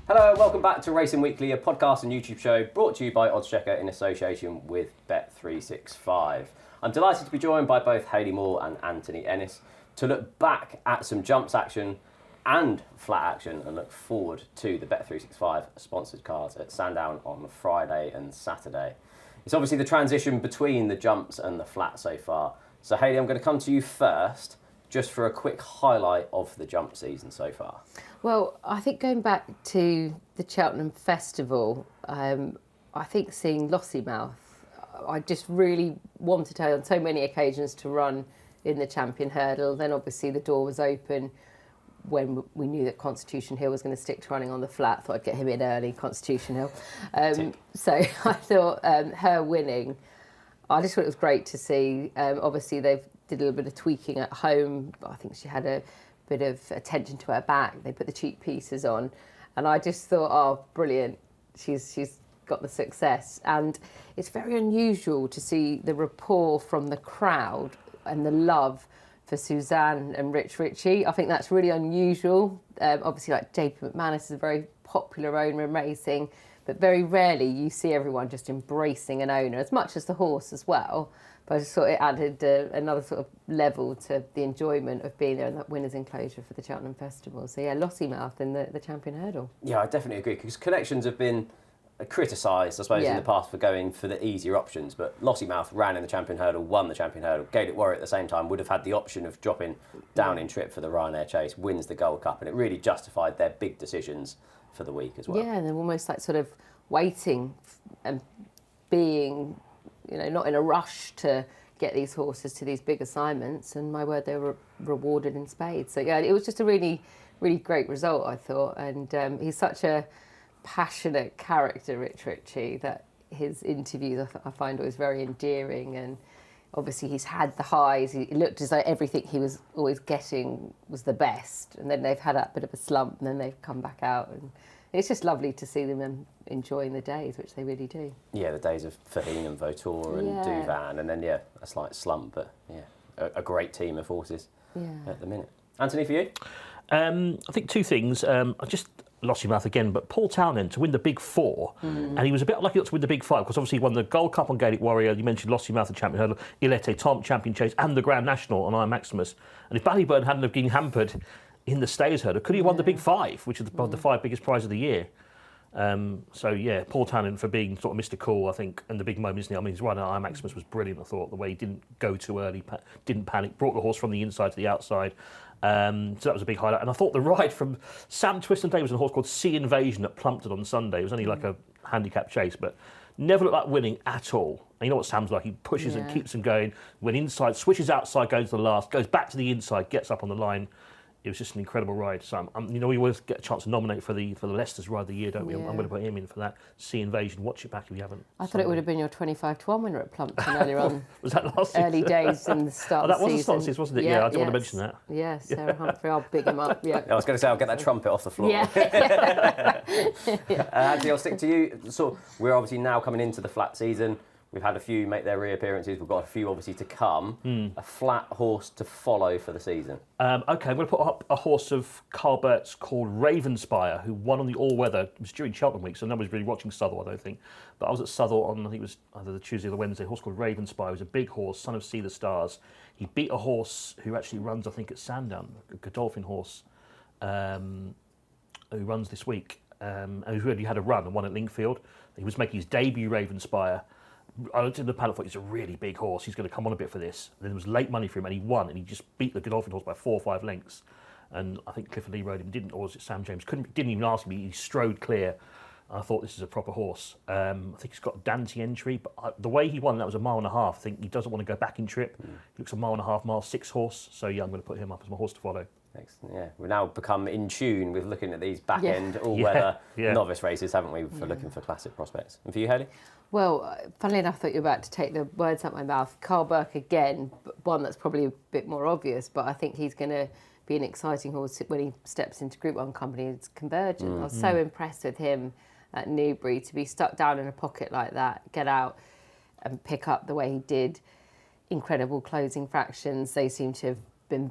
Hello and welcome back to Racing Weekly, a podcast and YouTube show brought to you by oddschecker in association with bet365. I'm delighted to be joined by both Hayley Moore and Anthony Ennis to look back at some jumps action and flat action and look forward to the bet365 sponsored cards at Sandown on Friday and Saturday. It's obviously the transition between the jumps and the flat so far. So Hayley, I'm going to come to you first, just for a quick highlight of the jump season so far. Well, I think going back to the Cheltenham Festival, I think seeing Lossiemouth, I just really wanted her on so many occasions to run in the Champion Hurdle. Then obviously the door was open when we knew that Constitution Hill was going to stick to running on the flat. Thought I'd get him in early, Constitution Hill. So I thought her winning, I just thought it was great to see. Obviously they've did a little bit of tweaking at home. I think she had a bit of attention to her back. They put the cheek pieces on. And I just thought, oh, brilliant. She's got the success. And it's very unusual to see the rapport from the crowd and the love for Suzanne and Rich Ritchie. I think that's really unusual. Obviously, like JP McManus is a very popular owner in racing, but very rarely you see everyone just embracing an owner, as much as the horse as well. But I just thought it added another sort of level to the enjoyment of being there in that winner's enclosure for the Cheltenham Festival. So yeah, Lossiemouth in the Champion Hurdle. Yeah, I definitely agree, because Connections have been criticised, I suppose, in the past for going for the easier options, but Lossiemouth ran in the Champion Hurdle, won the Champion Hurdle. Gaelic Warrior at the same time would have had the option of dropping down in trip for the Ryanair Chase, wins the Gold Cup, and it really justified their big decisions for the week as well. Yeah, and they're almost like sort of waiting and being, you know, not in a rush to get these horses to these big assignments, and my word, they were rewarded in spades. So yeah, it was just a really, really great result, I thought, and he's such a passionate character, Rich Ritchie, that his interviews I find always very endearing, and obviously he's had the highs. He looked as though everything he was always getting was the best, and then they've had a bit of a slump, and then they've come back out, and it's just lovely to see them enjoying the days, which they really do. Yeah, the days of Fahine and Vautour and Duvan, and then a slight slump, but a great team of horses at the minute. Anthony, for you? I think two things. I just Lossiemouth again, but Paul Townend to win the Big Four, and he was a bit lucky not to win the Big Five, because obviously he won the Gold Cup on Gaelic Warrior. You mentioned Lossiemouth, the Champion Hurdle, Ilete Tom, Champion Chase, and the Grand National on Iron Maximus. And if Ballyburn hadn't have been hampered in the Stays Hurdle, could he have won the Big Five, which is the five biggest prize of the year? So yeah, Paul Townend for being sort of Mr. Cool, I think, and the big moment, isn't he? I mean, his run at Iron Maximus was brilliant. I thought the way he didn't go too early, didn't panic, brought the horse from the inside to the outside. So that was a big highlight. And I thought the ride from Sam Twiston Davis on a horse called Sea Invasion at Plumpton on Sunday, it was only like a handicap chase, but never looked like winning at all. And you know what Sam's like, he pushes and keeps them going, went inside, switches outside, goes to the last, goes back to the inside, gets up on the line. It was just an incredible ride. So, you know, we always get a chance to nominate for the Leicester's Ride of the Year, don't we? I'm going to put him in for that. Sea Invasion. Watch it back if you haven't. I thought it would have been your 25-1 winner at Plumpton earlier on. Was that last early days in the start of the season? That was the start of the season, wasn't it? Yeah, I did want to mention that. Yeah, Sarah Humphrey, I'll big him up. Yeah. I was going to say, I'll get that trumpet off the floor. Yeah. Anthony, I'll stick to you. So we're obviously now coming into the flat season. We've had a few make their reappearances. We've got a few obviously to come. A flat horse to follow for the season. Okay, I'm going to put up a horse of Cap Vert's called Ravenspire, who won on the all-weather. It was during Cheltenham week, so nobody's really watching Southwell, I don't think. But I was at Southwell on, I think it was either the Tuesday or the Wednesday. A horse called Ravenspire. He was a big horse, son of See the Stars. He beat a horse who actually runs, I think, at Sandown, a Godolphin horse, who runs this week, and who's really had a run and won at Lingfield. He was making his debut, Ravenspire. I looked at the paddock, thought he's a really big horse. He's going to come on a bit for this. And then there was late money for him, and he won, and he just beat the Godolphin horse by 4 or 5 lengths. And I think Clifford Lee rode him, didn't, or was it Sam James? Didn't even ask me. He strode clear. I thought this is a proper horse. I think he's got Dante entry, but the way he won, that was a mile and a half. I think he doesn't want to go back in trip. He looks a mile and a half, mile 6 horse. So yeah, I'm going to put him up as my horse to follow. Excellent, yeah. We've now become in tune with looking at these back-end all-weather novice races, haven't we, for looking for classic prospects. And for you, Hayley? Well, funnily enough, I thought you were about to take the words out of my mouth. Carl Burke again, one that's probably a bit more obvious, but I think he's going to be an exciting horse when he steps into Group 1 company. It's Convergent. I was so impressed with him at Newbury to be stuck down in a pocket like that, get out and pick up the way he did. Incredible closing fractions. They seem to have been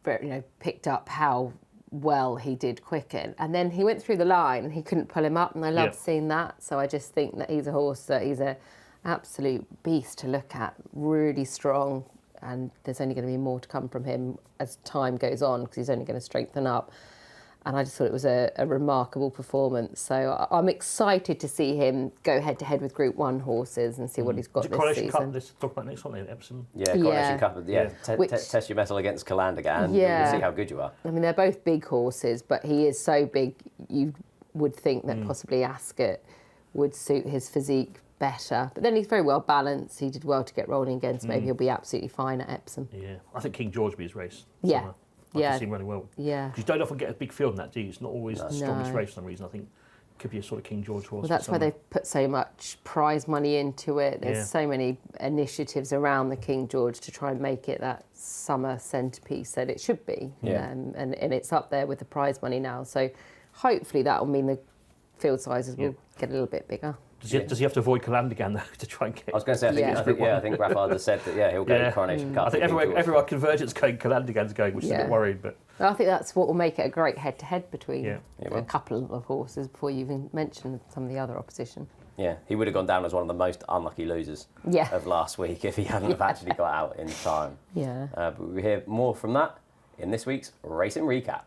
very, picked up how well he did quicken. And then he went through the line and he couldn't pull him up, and I loved seeing that. So I just think that he's a horse that he's an absolute beast to look at, really strong, and there's only going to be more to come from him as time goes on because he's only going to strengthen up. And I just thought it was a remarkable performance. So I'm excited to see him go head-to-head with Group 1 horses and see what he's got this Coronation season. Cup, let's talk about next one, Epsom. Yeah, Coronation Cup. Which- Test your mettle against Calandagan. Yeah. We'll see how good you are. I mean, they're both big horses, but he is so big, you would think that possibly Ascot would suit his physique better. But then he's very well balanced. He did well to get rolling again, so maybe he'll be absolutely fine at Epsom. Yeah, I think King George will be his race. Yeah. Summer. I can see him running well. Yeah. Because you don't often get a big field in that, do you? It's not always the strongest No. race for some reason. I think it could be a sort of King George horse. Well, that's why they've put so much prize money into it. There's so many initiatives around the King George to try and make it that summer centrepiece that it should be. Yeah. And it's up there with the prize money now. So hopefully that will mean the field sizes will get a little bit bigger. Does he have to avoid Calandagan, though, to try and get... I was going to say, I think Raffard has said that, he'll go to Coronation Cup. I think everywhere Convergence going, Calandagan's going, which is a bit worried, but... I think that's what will make it a great head-to-head between will. a couple of horses before you even mention some of the other opposition. Yeah, he would have gone down as one of the most unlucky losers of last week if he hadn't have actually got out in time. Yeah. But we'll hear more from that in this week's Racing Recap.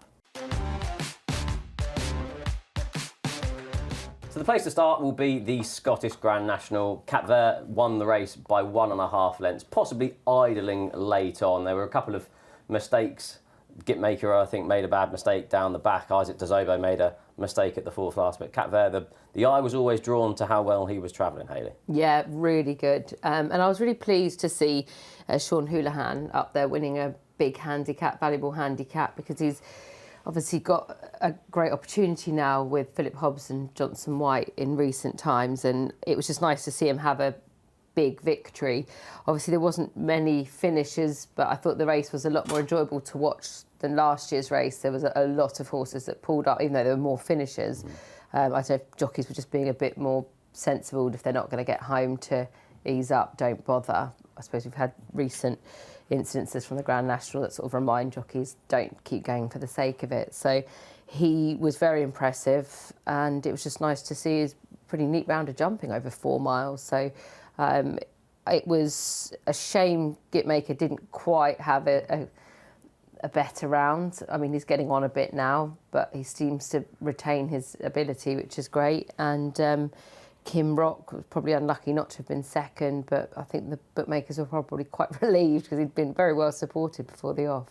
So the place to start will be the Scottish Grand National. Cap Vert won the race by 1.5 lengths, possibly idling late on. There were a couple of mistakes. Gitmaker, I think, made a bad mistake down the back. Isaac Dezobo made a mistake at the fourth last. But Cap Vert, the eye was always drawn to how well he was travelling, Hayley. Yeah, really good. And I was really pleased to see Sean Houlihan up there winning a big handicap, valuable handicap, because he's obviously got a great opportunity now with Philip Hobbs and Johnson White in recent times, and it was just nice to see him have a big victory. Obviously there wasn't many finishes, but I thought the race was a lot more enjoyable to watch than last year's race. There was a lot of horses that pulled up, even though there were more finishes. I don't know if jockeys were just being a bit more sensible. If they're not going to get home, to ease up, don't bother. I suppose we've had recent incidences from the Grand National that sort of remind jockeys don't keep going for the sake of it. So he was very impressive, and it was just nice to see his pretty neat round of jumping over 4 miles. So it was a shame Gitmaker didn't quite have a better round. I mean, he's getting on a bit now, but he seems to retain his ability, which is great. And Kim Rock was probably unlucky not to have been second, but I think the bookmakers were probably quite relieved because he'd been very well supported before the off.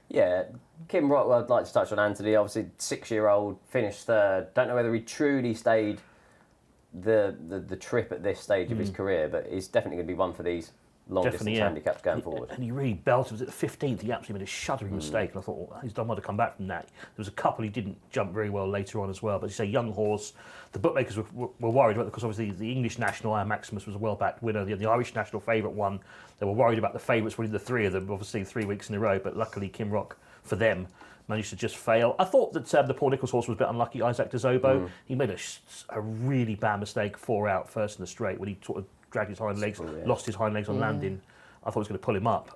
Yeah, Kim Rock, well, I'd like to touch on Anthony. Obviously, 6-year-old, finished third. Don't know whether he truly stayed the trip at this stage of his career, but he's definitely going to be one for these long-distance handicaps going forward. And he really belted. Was at the 15th, he absolutely made a shuddering mistake, and I thought, well, he's done well to come back from that. There was a couple he didn't jump very well later on as well, but as you say, young horse. The bookmakers were worried about it because obviously the English National, Iron Maximus, was a well-backed winner. The Irish National favourite won. They were worried about the favourites winning the three of them, obviously 3 weeks in a row, but luckily Kim Rock, for them, managed to just fail. I thought that the Paul Nicholls horse was a bit unlucky, Isaac Dezobo. He made a really bad mistake, 4 out, first in the straight, when he sort of dragged his hind legs, lost his hind legs on landing. I thought he was going to pull him up,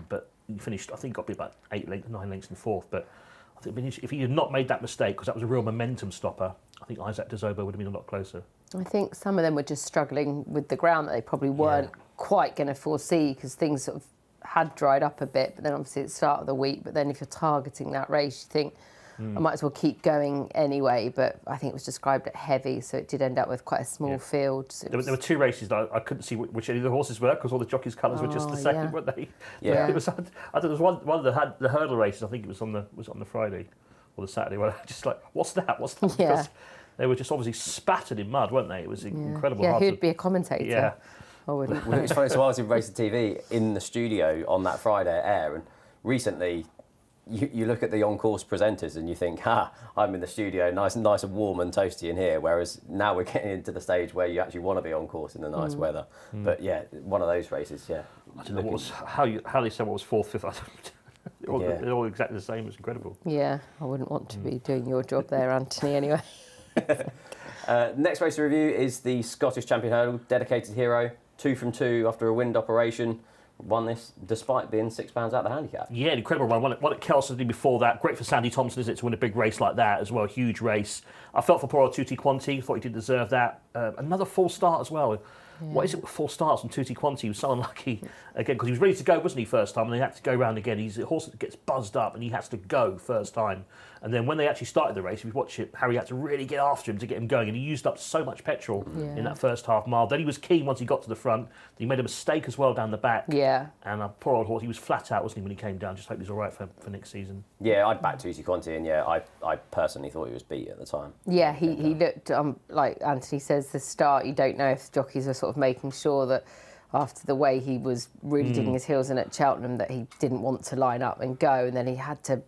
but he finished, I think, got about 9 lengths in fourth. But I think if he had not made that mistake, because that was a real momentum stopper, I think Isaac Dezobo would have been a lot closer. I think some of them were just struggling with the ground that they probably weren't quite going to foresee, because things sort of had dried up a bit, but then obviously at the start of the week. But then if you're targeting that race, you think, I might as well keep going anyway. But I think it was described at heavy, so it did end up with quite a small field. So there were 2 races that I couldn't see which any of the horses were, because all the jockeys' colours were just the second, weren't they? Yeah. It was, I think there was one that had the hurdle races. I think it was on the Friday or the Saturday. Where I was just like, what's that? What's that? Yeah. Because they were just obviously spattered in mud, weren't they? It was incredible. Yeah, who'd be a commentator? Yeah. I wouldn't. Well, it's funny, so I was in Racing TV in the studio on that Friday at air, and recently you look at the on-course presenters and you think, I'm in the studio, nice and warm and toasty in here, whereas now we're getting into the stage where you actually want to be on course in the nice weather. But yeah, one of those races, I don't know how they said what was 4th, 5th. They're all exactly the same. It's incredible. Yeah, I wouldn't want to be doing your job there, Anthony, anyway. Next race to review is the Scottish Champion Hurdle, Dedicated Hero, 2 from 2 after a wind operation. won this despite being £6 out of the handicap. Yeah, an incredible run. Won at Kelsey before that. Great for Sandy Thompson, isn't it, to win a big race like that as well. A huge race. I felt for poor old Tutti Quanti. Thought he did deserve that. Another full start as well. Yeah. What is it with full starts on Tutti Quanti? He was so unlucky again because he was ready to go, wasn't he, first time, and they had to go round again. He's a horse that gets buzzed up and he has to go first time. And then when they actually started the race, if you watch it, Harry had to really get after him to get him going, and he used up so much petrol in that first half mile. Then he was keen once he got to the front. He made a mistake as well down the back. Yeah. And a poor old horse, he was flat out, wasn't he, when he came down? Just hope he's all right for next season. Yeah, I'd back Tutti Quanti, and I personally thought he was beat at the time. Yeah, he looked, like Anthony says, the start, you don't know if jockeys were sort of making sure that after the way he was really digging his heels in at Cheltenham that he didn't want to line up and go, and then he had to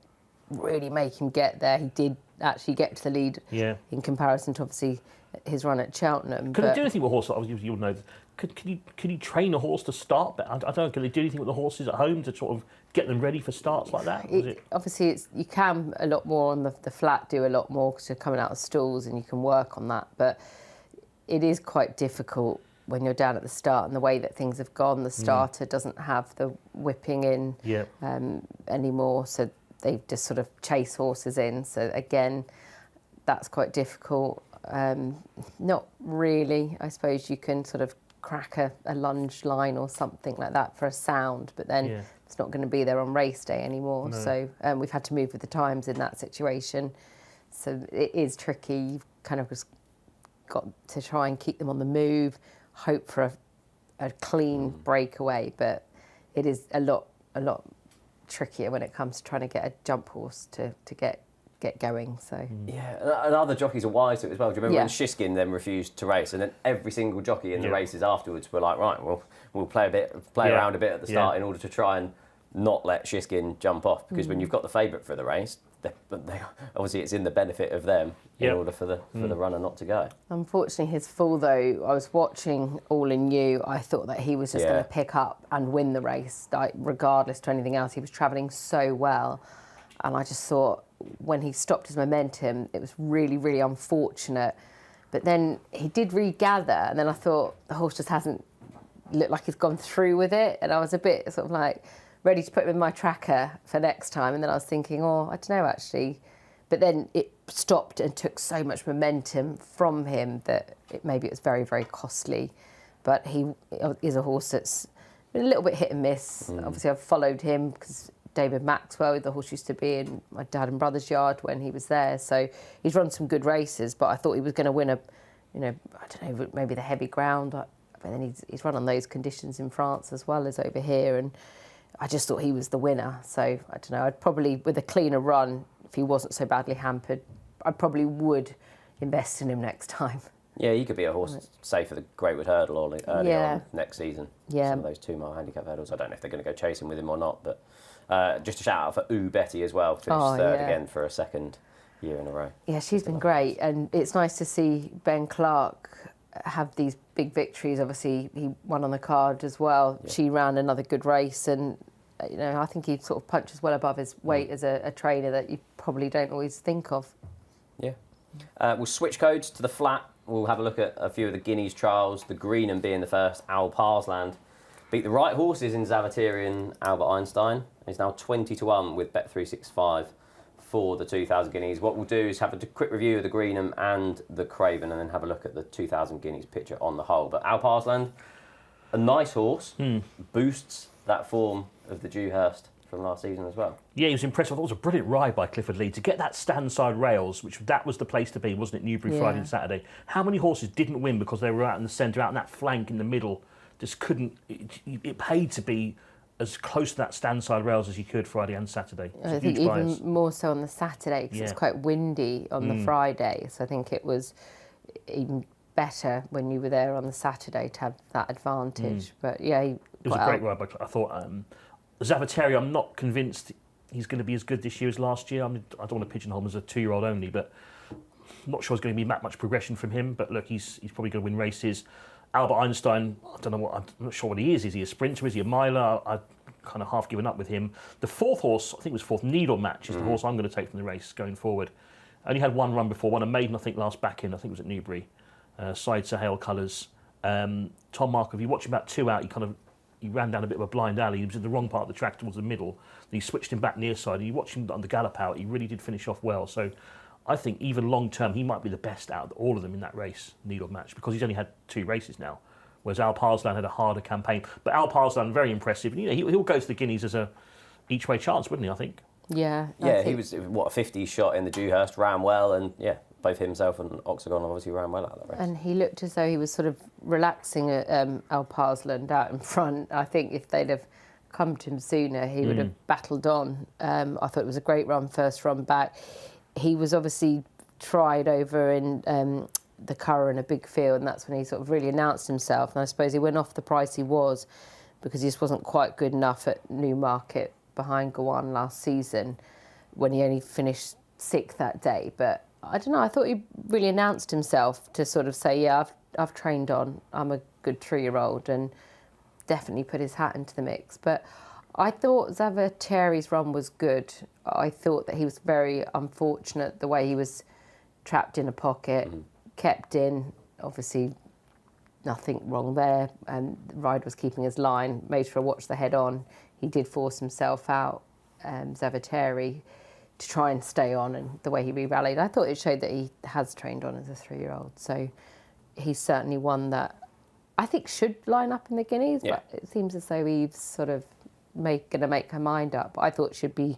really make him get there. He did actually get to the lead in comparison to obviously his run at Cheltenham. Can they do anything with a horse? You'll know. Can you train a horse to start? But I don't know. Can they do anything with the horses at home to sort of get them ready for starts like that? Obviously, you can a lot more on the flat, do a lot more because you're coming out of stalls and you can work on that. But it is quite difficult when you're down at the start, and the way that things have gone, the starter doesn't have the whipping in anymore, so they just sort of chase horses in. So again, that's quite difficult. Not really. I suppose you can sort of crack a lunge line or something like that for a sound, but then it's not going to be there on race day anymore. No. So we've had to move with the times in that situation. So it is tricky. You've kind of just got to try and keep them on the move, hope for a clean breakaway, but it is a lot trickier when it comes to trying to get a jump horse to get going. So yeah, and other jockeys are wise to it as well. Do you remember when Shiskin then refused to race, and then every single jockey in the races afterwards were like, right, we'll play around a bit at the start in order to try and not let Shiskin jump off, because when you've got the favourite for the race, they obviously it's in the benefit of them in order for the runner not to go. Unfortunately, his fall though, I was watching All In You. I thought that he was just going to pick up and win the race, like regardless to anything else. He was travelling so well, and I just thought when he stopped his momentum, it was really, really unfortunate. But then he did regather, and then I thought the horse just hasn't looked like he's gone through with it, and I was a bit sort of like ready to put him in my tracker for next time, and then I was thinking, I don't know actually. But then it stopped and took so much momentum from him that maybe it was very, very costly. But he is a horse that's been a little bit hit and miss. Obviously, I've followed him because David Maxwell, the horse used to be in my dad and brother's yard when he was there. So he's run some good races, but I thought he was going to win I don't know, maybe the heavy ground. But then he's run on those conditions in France as well as over here, and I just thought he was the winner. So, I don't know, I'd probably, with a cleaner run, if he wasn't so badly hampered, I probably would invest in him next time. Yeah, he could be a horse, say, for the Greatwood Hurdle early on next season. Yeah. Some of those 2 mile handicap hurdles. I don't know if they're going to go chasing with him or not, but just a shout out for Betty as well. Finished third again for a second year in a row. Yeah, she's been great, and it's nice to see Ben Clark have these big victories. Obviously, he won on the card as well. Yeah. She ran another good race, and I think he sort of punches well above his weight as a trainer that you probably don't always think of. Yeah. We'll switch codes to the flat. We'll have a look at a few of the Guineas trials, the Greenham being the first. Alparslan beat the right horses in Zavatieri and Albert Einstein. He's now 20-1 with bet365 for the 2,000 Guineas. What we'll do is have a quick review of the Greenham and the Craven, and then have a look at the 2,000 Guineas picture on the whole. But Alparslan, a nice horse, boosts that form of the Dewhurst from last season as well. Yeah, he was impressive. I thought it was a brilliant ride by Clifford Lee to get that stand-side rails, which that was the place to be, wasn't it? Newbury Friday and Saturday. How many horses didn't win because they were out in the centre, out in that flank in the middle? Just couldn't. It paid to be as close to that stand-side rails as you could Friday and Saturday. I think even more so on the Saturday because it's quite windy on the Friday. So I think it was even better when you were there on the Saturday to have that advantage. But yeah, it was a great ride. I thought Zavatieri, I'm not convinced he's going to be as good this year as last year. I mean, I don't want to pigeonhole him as a 2-year-old only, but I'm not sure there's going to be that much progression from him. But look, he's probably going to win races. Albert Einstein, I'm not sure what he is. Is he a sprinter? Is he a miler? I've kind of half given up with him. The fourth horse, I think it was fourth, Needle Match, is the horse I'm going to take from the race going forward. Only had one run before, won a maiden, I think, last back in. I think it was at Newbury. Side Sahel colours. Tom Mark, if you watch him about 2 out, he kind of he ran down a bit of a blind alley. He was in the wrong part of the track towards the middle. Then he switched him back near side. And you watch him on the gallop out. He really did finish off well. So I think even long term, he might be the best out of all of them in that race, needle match, because he's only had 2 races now. Whereas Alparslan had a harder campaign. But Alparslan, very impressive. And, he'll go to the Guineas as a each-way chance, wouldn't he, I think? Yeah. He was, a 50 shot in the Dewhurst, ran well, and both himself and Oxagon obviously ran well out of that race. And he looked as though he was sort of relaxing at Alparslan out in front. I think if they'd have come to him sooner, he would have battled on. I thought it was a great run, first run back. He was obviously tried over in the Curragh in a big field, and that's when he sort of really announced himself. And I suppose he went off the price he was because he just wasn't quite good enough at Newmarket behind Gawan last season, when he only finished 6th that day. But I don't know, I thought he really announced himself to sort of say, I've trained on, I'm a good 3-year-old, and definitely put his hat into the mix. But I thought Zavateri's run was good. I thought that he was very unfortunate the way he was trapped in a pocket, kept in, obviously nothing wrong there, and the rider was keeping his line, made sure I watched the head on. He did force himself out, Zavateri, to try and stay on, and the way he re-rallied, I thought it showed that he has trained on as a 3-year-old. So he's certainly one that I think should line up in the Guineas, but it seems as though he's sort of going to make her mind up. I thought she'd be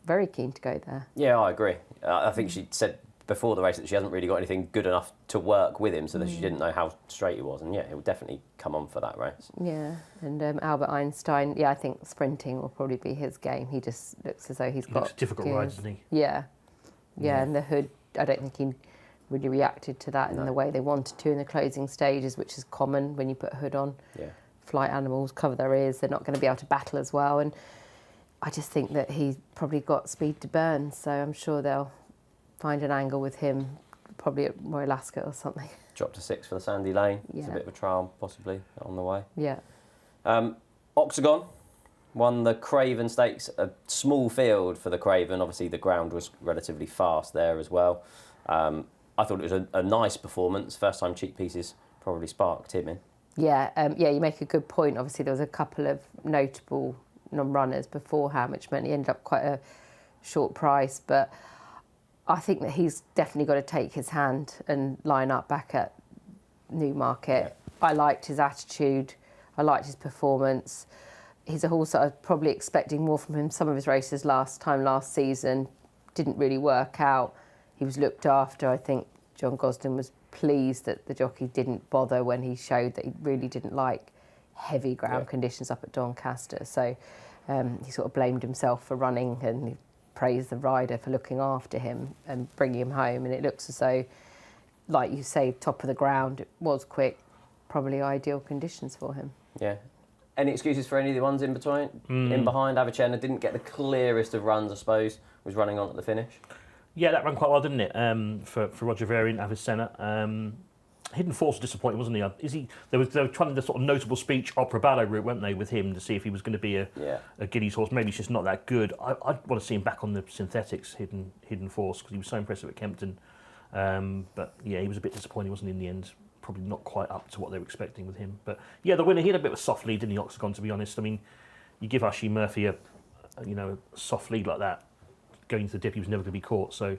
very keen to go there. Yeah, I agree. I think she said before the race that she hasn't really got anything good enough to work with him, so that she didn't know how straight he was. And he'll definitely come on for that race. Yeah, and Albert Einstein, I think sprinting will probably be his game. He just looks as though he got... Looks a difficult ride, doesn't he? Yeah, and the hood, I don't think he really reacted to that in the way they wanted to in the closing stages, which is common when you put a hood on. Yeah. Flight animals cover their ears, they're not going to be able to battle as well. And I just think that he's probably got speed to burn, so I'm sure they'll find an angle with him, probably at Royal Ascot or something. Dropped to 6 for the Sandy Lane. Yeah. It's a bit of a trial, possibly, on the way. Yeah. Oxagon won the Craven Stakes, a small field for the Craven. Obviously, the ground was relatively fast there as well. I thought it was a nice performance. First time cheek pieces probably sparked him in. Yeah, you make a good point. Obviously, there was a couple of notable non-runners beforehand, which meant he ended up quite a short price, but I think that he's definitely got to take his hand and line up back at Newmarket. Yeah. I liked his attitude. I liked his performance. He's a horse that I was probably expecting more from him. Some of his races last season didn't really work out. He was looked after. I think John Gosden was pleased that the jockey didn't bother when he showed that he really didn't like heavy ground conditions up at Doncaster. So he sort of blamed himself for running, and he praised the rider for looking after him and bringing him home. And it looks as though, like you say, top of the ground, it was quick, probably ideal conditions for him. Yeah. Any excuses for any of the ones in between? In behind, Avicenna didn't get the clearest of runs, I suppose, was running on at the finish. Yeah, that ran quite well, didn't it? For Roger Varian, Avicenna. Hidden Force was disappointing, wasn't he? They were trying the sort of notable speech opera ballet route, weren't they, with him to see if he was going to be a Guineas horse. Maybe he's just not that good. I'd want to see him back on the synthetics, Hidden Force, because he was so impressive at Kempton. But yeah, he was a bit disappointing, wasn't he, in the end? Probably not quite up to what they were expecting with him. But yeah, the winner, he had a bit of a soft lead, didn't he, Oxagon, to be honest. I mean, you give Ashley Murphy a soft lead like that, going into the dip, he was never going to be caught. So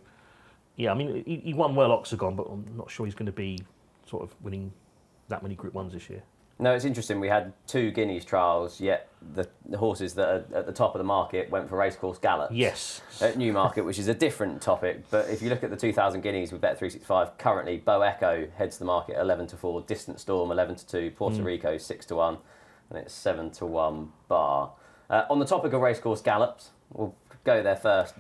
yeah, I mean, he won well, Oxagon, but I'm not sure he's going to be sort of winning that many Group 1s this year. No, it's interesting. We had 2 Guineas trials, yet the horses that are at the top of the market went for racecourse gallops. Yes. At Newmarket, which is a different topic. But if you look at the 2,000 Guineas with bet365, currently Bo Echo heads the market 11-4, Distant Storm 11-2, Puerto Rico 6-1, and it's 7-1 bar. On the topic of racecourse gallops, we'll go there first.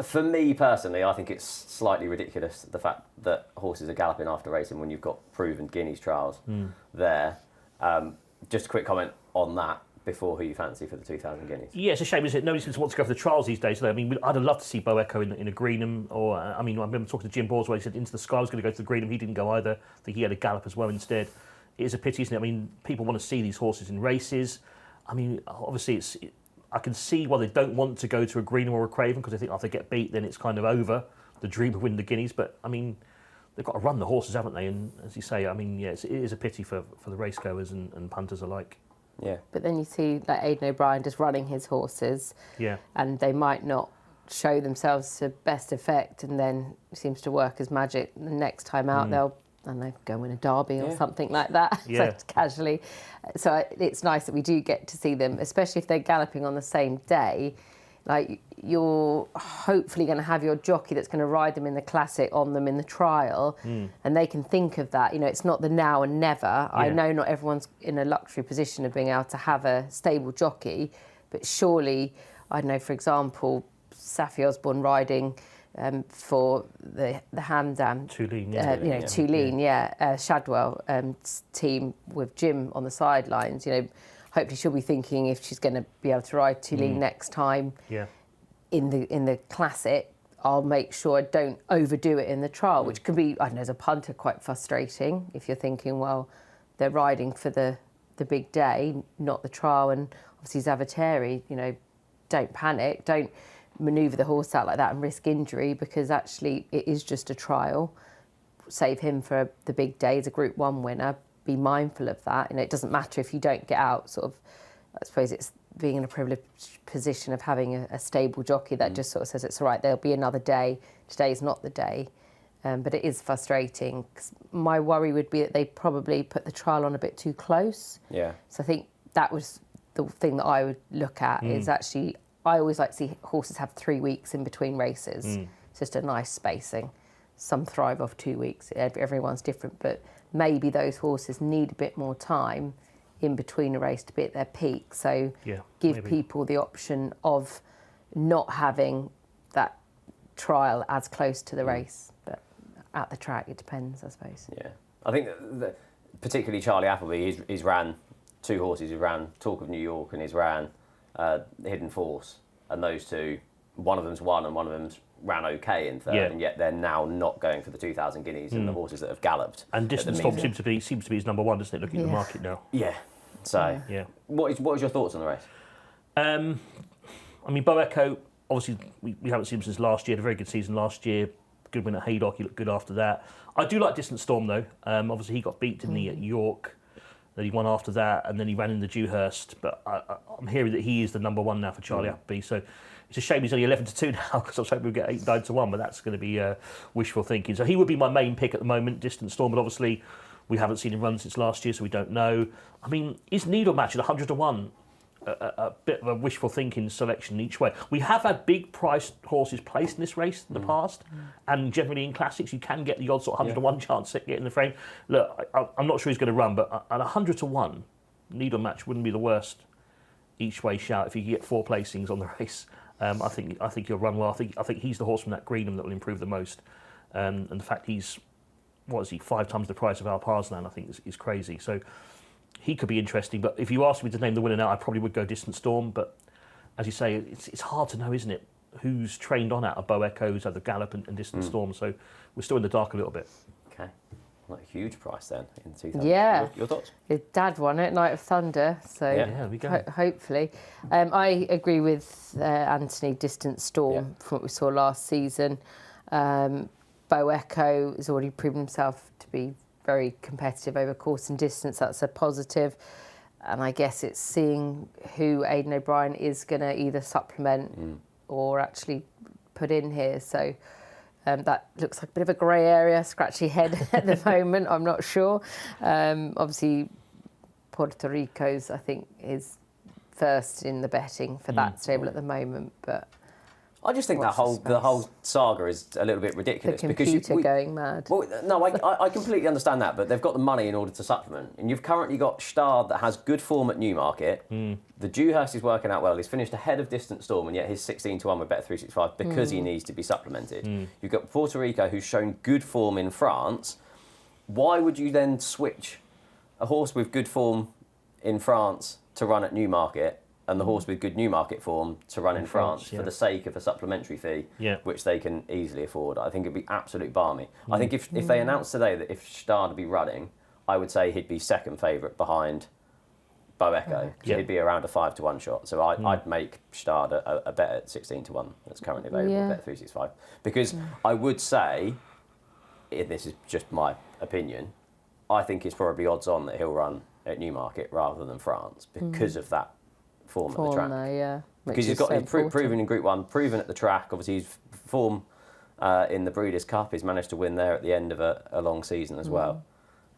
For me personally, I think it's slightly ridiculous, the fact that horses are galloping after racing when you've got proven Guineas trials there. Just a quick comment on that before who you fancy for the 2,000 Guineas. Yeah, it's a shame, isn't it? Nobody seems to want to go for the trials these days. I mean, I'd have loved to see Bo Echo in a Greenham, or I remember talking to Jim Borswell, he said Into the Sky was going to go to the Greenham. He didn't go either. I think he had a gallop as well instead. It is a pity, isn't it? I mean, people want to see these horses in races. I mean, obviously I can see why they don't want to go to a Greenham or a Craven, because they think after they get beat, then it's kind of over, the dream of winning the Guineas. But I mean, they've got to run the horses, haven't they? And as you say, I mean, it is a pity for the racegoers and punters alike. Yeah. But then you see like Aidan O'Brien just running his horses, and they might not show themselves to best effect, and then it seems to work as magic. The next time out, they'll, I don't know, go win a derby or something like that, so casually. So it's nice that we do get to see them, especially if they're galloping on the same day. Like, you're hopefully going to have your jockey that's going to ride them in the classic on them in the trial, and they can think of that. You know, it's not the now and never. I know not everyone's in a luxury position of being able to have a stable jockey, but surely, I don't know, for example, Safi Osborne riding for the Hamdan, Tulane, Shadwell team with Jim on the sidelines. You know, hopefully she'll be thinking if she's going to be able to ride Tulane next time in the classic, I'll make sure I don't overdo it in the trial, which can be, I don't know, as a punter, quite frustrating if you're thinking, well, they're riding for the big day, not the trial. And obviously Zavateri, you know, don't panic, don't manoeuvre the horse out like that and risk injury, because actually it is just a trial. Save him for the big day as a Group 1 winner. Be mindful of that. You know, it doesn't matter if you don't get out. Sort of, I suppose it's being in a privileged position of having a stable jockey that just sort of says it's all right. There'll be another day. Today's not the day, but it is frustrating. 'Cause my worry would be that they probably put the trial on a bit too close. Yeah. So I think that was the thing that I would look at is actually, I always like to see horses have 3 weeks in between races. It's just a nice spacing. Some thrive off 2 weeks. Everyone's different, but maybe those horses need a bit more time in between a race to be at their peak. So give people the option of not having that trial as close to the race. But at the track, it depends, I suppose. Yeah. I think that particularly Charlie Appleby, he's ran 2 horses. He's ran Talk of New York and he's ran Hidden Force. And those 2, one of them's won and one of them's ran okay in third, and yet they're now not going for the 2,000 guineas and the horses that have galloped. And Distance Storm seems to be his number 1, doesn't it? Looking at the market now. Yeah. So, what is your thoughts on the race? I mean, Bo Echo, obviously we haven't seen him since last year. Had a very good season last year. Good win at Haydock. He looked good after that. I do like Distant Storm though. Obviously he got beat, didn't he, at York. Then he won after that, and then he ran in the Dewhurst. But I'm hearing that he is the number 1 now for Charlie Appleby. So it's a shame he's only 11-2 now, because I was hoping we'd get 8-9-1, but that's going to be wishful thinking. So he would be my main pick at the moment, Distant Storm, but obviously we haven't seen him run since last year, so we don't know. I mean, is Needle Match at 100-1 a bit of a wishful thinking selection each way? We have had big priced horses placed in this race in the past, and generally in classics you can get the odd sort of 100-1 chance at getting the frame. Look, I'm not sure he's going to run, but at 100-1, Needle Match wouldn't be the worst each way shout if you get 4 placings on the race. I think he'll run well. I think he's the horse from that Greenham that will improve the most, and the fact he's 5 times the price of Alparslan, I think is crazy. So he could be interesting. But if you asked me to name the winner now, I probably would go Distant Storm. But as you say, it's hard to know, isn't it? Who's trained on out of Bo Echo, who's had the Gallop and Distant Storm. So we're still in the dark a little bit. Okay. Not a huge price then in 2000. Yeah. Your thoughts? His dad won it, Night of Thunder, so there we go. Hopefully. I agree with Anthony, Distant Storm, from what we saw last season. Bo Echo has already proven himself to be very competitive over course and distance. That's a positive. And I guess it's seeing who Aidan O'Brien is going to either supplement or actually put in here. So that looks like a bit of a grey area, scratchy head at the moment. I'm not sure. Obviously, Puerto Rico's, I think, is first in the betting for that stable at the moment. But I just think the whole saga is a little bit ridiculous. The computer going mad. Well, no, I completely understand that, but they've got the money in order to supplement. And you've currently got Stard that has good form at Newmarket. The Dewhurst is working out well. He's finished ahead of Distant Storm, and yet he's 16-1 with bet365 because he needs to be supplemented. You've got Puerto Rico, who's shown good form in France. Why would you then switch a horse with good form in France to run at Newmarket and the horse with good Newmarket form to run in France for the sake of a supplementary fee, which they can easily afford? I think it'd be absolute balmy. I think if they announced today that if Stard would be running, I would say he'd be second favourite behind Bo Echo. So he'd be around a 5-1 shot. So I'd make Stard a bet at 16-1 that's currently available at bet365. Because I would say this is just my opinion, I think it's probably odds on that he'll run at Newmarket rather than France because of that form at the track. There, yeah. Because he's got proven in Group 1, proven at the track. Obviously, his form in the Breeders' Cup, he's managed to win there at the end of a long season as well.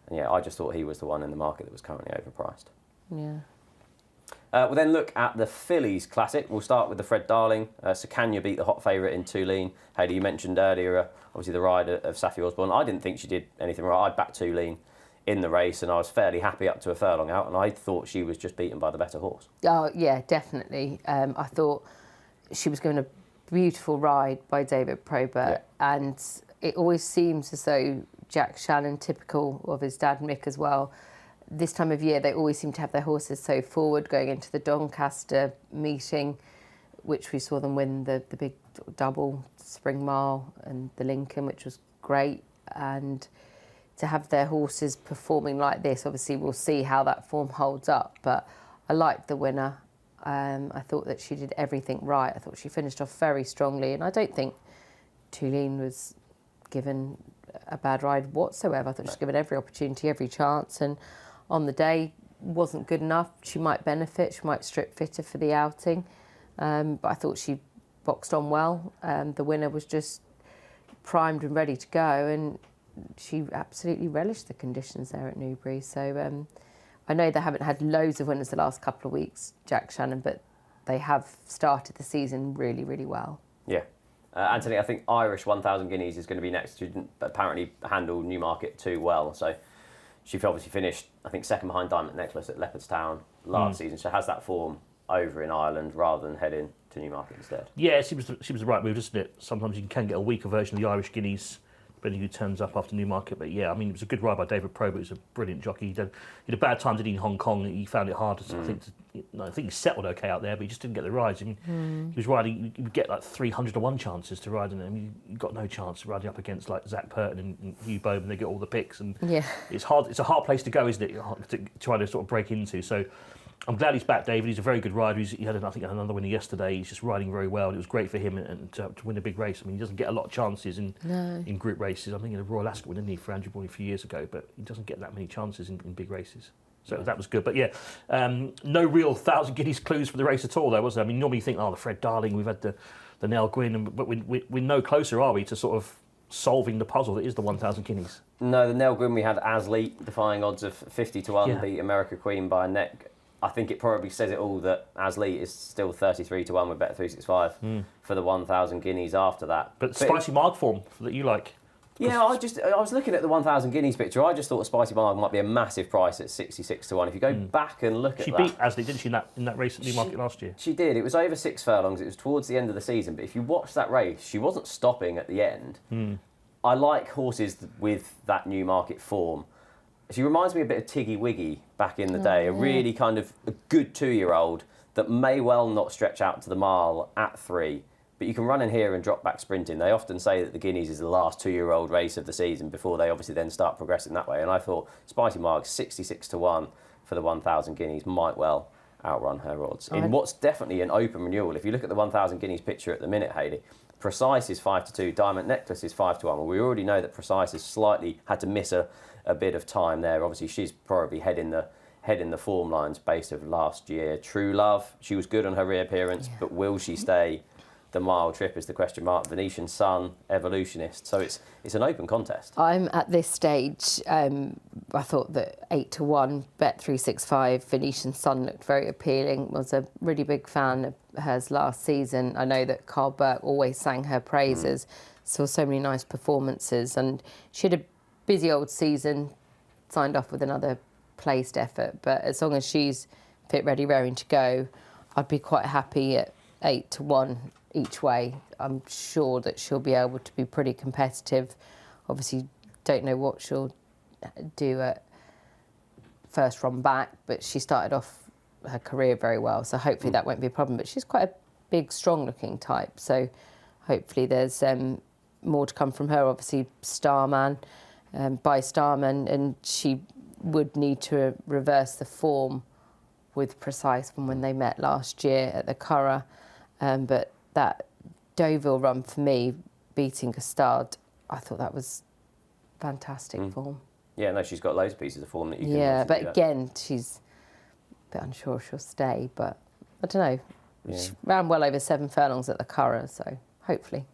And yeah, I just thought he was the one in the market that was currently overpriced. Yeah. We'll then look at the Fillies Classic. We'll start with the Fred Darling. Sakanya beat the hot favourite in Tulane. Hayley, you mentioned earlier, obviously the ride of Safi Osborne. I didn't think she did anything right. I backed Tulane in the race, and I was fairly happy up to a furlong out, and I thought she was just beaten by the better horse. Oh, yeah, definitely. I thought she was given a beautiful ride by David Probert, and it always seems as though Jack Shannon, typical of his dad Mick as well, this time of year they always seem to have their horses so forward going into the Doncaster meeting, which we saw them win the big double Spring Mile and the Lincoln, which was great. And to have their horses performing like this, obviously we'll see how that form holds up, but I liked the winner. I thought that she did everything right. I thought she finished off very strongly, and I don't think Tulane was given a bad ride whatsoever. I thought she was given every opportunity, every chance, and on the day wasn't good enough. She might benefit, she might strip fitter for the outing, but I thought she boxed on well. The winner was just primed and ready to go, and she absolutely relished the conditions there at Newbury. So I know they haven't had loads of winners the last couple of weeks, Jack Shannon, but they have started the season really, really well. Yeah. Anthony, I think Irish 1,000 guineas is going to be next. She didn't apparently handle Newmarket too well, so she obviously finished, I think, second behind Diamond Necklace at Leopardstown last season. She has that form over in Ireland rather than heading to Newmarket instead. Yeah, she was the right move, isn't it? Sometimes you can get a weaker version of the Irish guineas, depending who turns up after Newmarket. But yeah, I mean, it was a good ride by David Probert. He was a brilliant jockey. He had a bad time, did he, in Hong Kong? He found it hard. I think he settled okay out there, but he just didn't get the rides. I mean, he was riding. You would get like 300-1 chances to ride in it. I mean, you got no chance riding up against like Zach Purton and Hugh Bowman. They get all the picks, and it's hard. It's a hard place to go, isn't it? To try to sort of break into. So I'm glad he's back, David. He's a very good rider. He had, I think, another winner yesterday. He's just riding very well. And it was great for him and to win a big race. I mean, he doesn't get a lot of chances in group races. I think in a Royal Ascot win, didn't he, for Andrew Boyd a few years ago, but he doesn't get that many chances in big races. So that was good. But yeah, no real 1,000 guineas clues for the race at all, though, was there? I mean, normally you think, the Fred Darling, we've had the Nell Gwyn, but we're no closer, are we, to sort of solving the puzzle that is the 1,000 guineas? No, the Nell Gwyn, we had Asleigh defying odds of 50-1, beat America Queen by a neck. I think it probably says it all that Asleigh is still 33-1 with bet365 for the 1,000 guineas after that. But Spicy Marg form that you like. Yeah, I was looking at the 1,000 guineas picture. I just thought Spicy Marg might be a massive price at 66-1. If you go back and look at that, she beat Asleigh, didn't she, in that race at Newmarket last year? She did. It was over 6 furlongs. It was towards the end of the season. But if you watch that race, she wasn't stopping at the end. I like horses with that Newmarket form. She reminds me a bit of Tiggy Wiggy back in the day. A really kind of a good 2-year-old that may well not stretch out to the mile at 3. But you can run in here and drop back sprinting. They often say that the Guineas is the last 2-year-old race of the season before they obviously then start progressing that way. And I thought Spicy Marg 66-1 for the 1,000 Guineas might well outrun her odds. In what's definitely an open renewal. If you look at the 1,000 Guineas picture at the minute, Hayley, Precise is 5-2, Diamond Necklace is 5-1. Well, we already know that Precise has slightly had to miss a bit of time there. Obviously, she's probably heading the form lines based of last year. True Love, she was good on her reappearance, but will she stay the mile trip is the question mark. Venetian Sun, Evolutionist. So it's an open contest. I'm at this stage, I thought that 8-1, bet365, Venetian Sun looked very appealing. Was a really big fan of hers last season. I know that Carl Burke always sang her praises, saw so many nice performances, and she had a busy old season, signed off with another placed effort, but as long as she's fit, ready, raring to go, I'd be quite happy at 8-1 each way. I'm sure that she'll be able to be pretty competitive. Obviously, don't know what she'll do at first run back, but she started off her career very well, so hopefully that won't be a problem. But she's quite a big, strong-looking type, so hopefully there's more to come from her. Obviously, Starman, by Starman, and she would need to reverse the form with Precise from when they met last year at the Curragh. But that Deauville run for me, beating Gustard, I thought that was fantastic form. Yeah, no, she's got loads of pieces of form that you can. Yeah, but do that. again, she's a bit unsure she'll stay. But I don't know. Yeah. She ran well over 7 furlongs at the Curragh, so hopefully.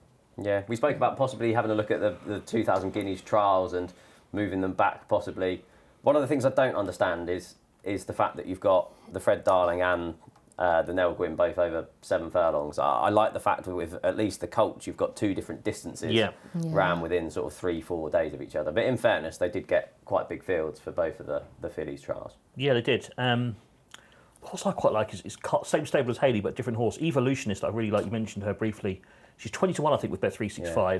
Yeah, we spoke about possibly having a look at the 2,000 guineas trials and moving them back possibly. One of the things I don't understand is the fact that you've got the Fred Darling and the Nell Gwyn both over 7 furlongs. I like the fact that with at least the colts you've got 2 different distances ran within sort of 3-4 days of each other. But in fairness, they did get quite big fields for both of the fillies trials. Yeah, they did. The horse I quite like is same stable as Hayley, but different horse. Evolutionist, I really like. You mentioned her briefly. She's 20-1, I think, with bet365. Yeah.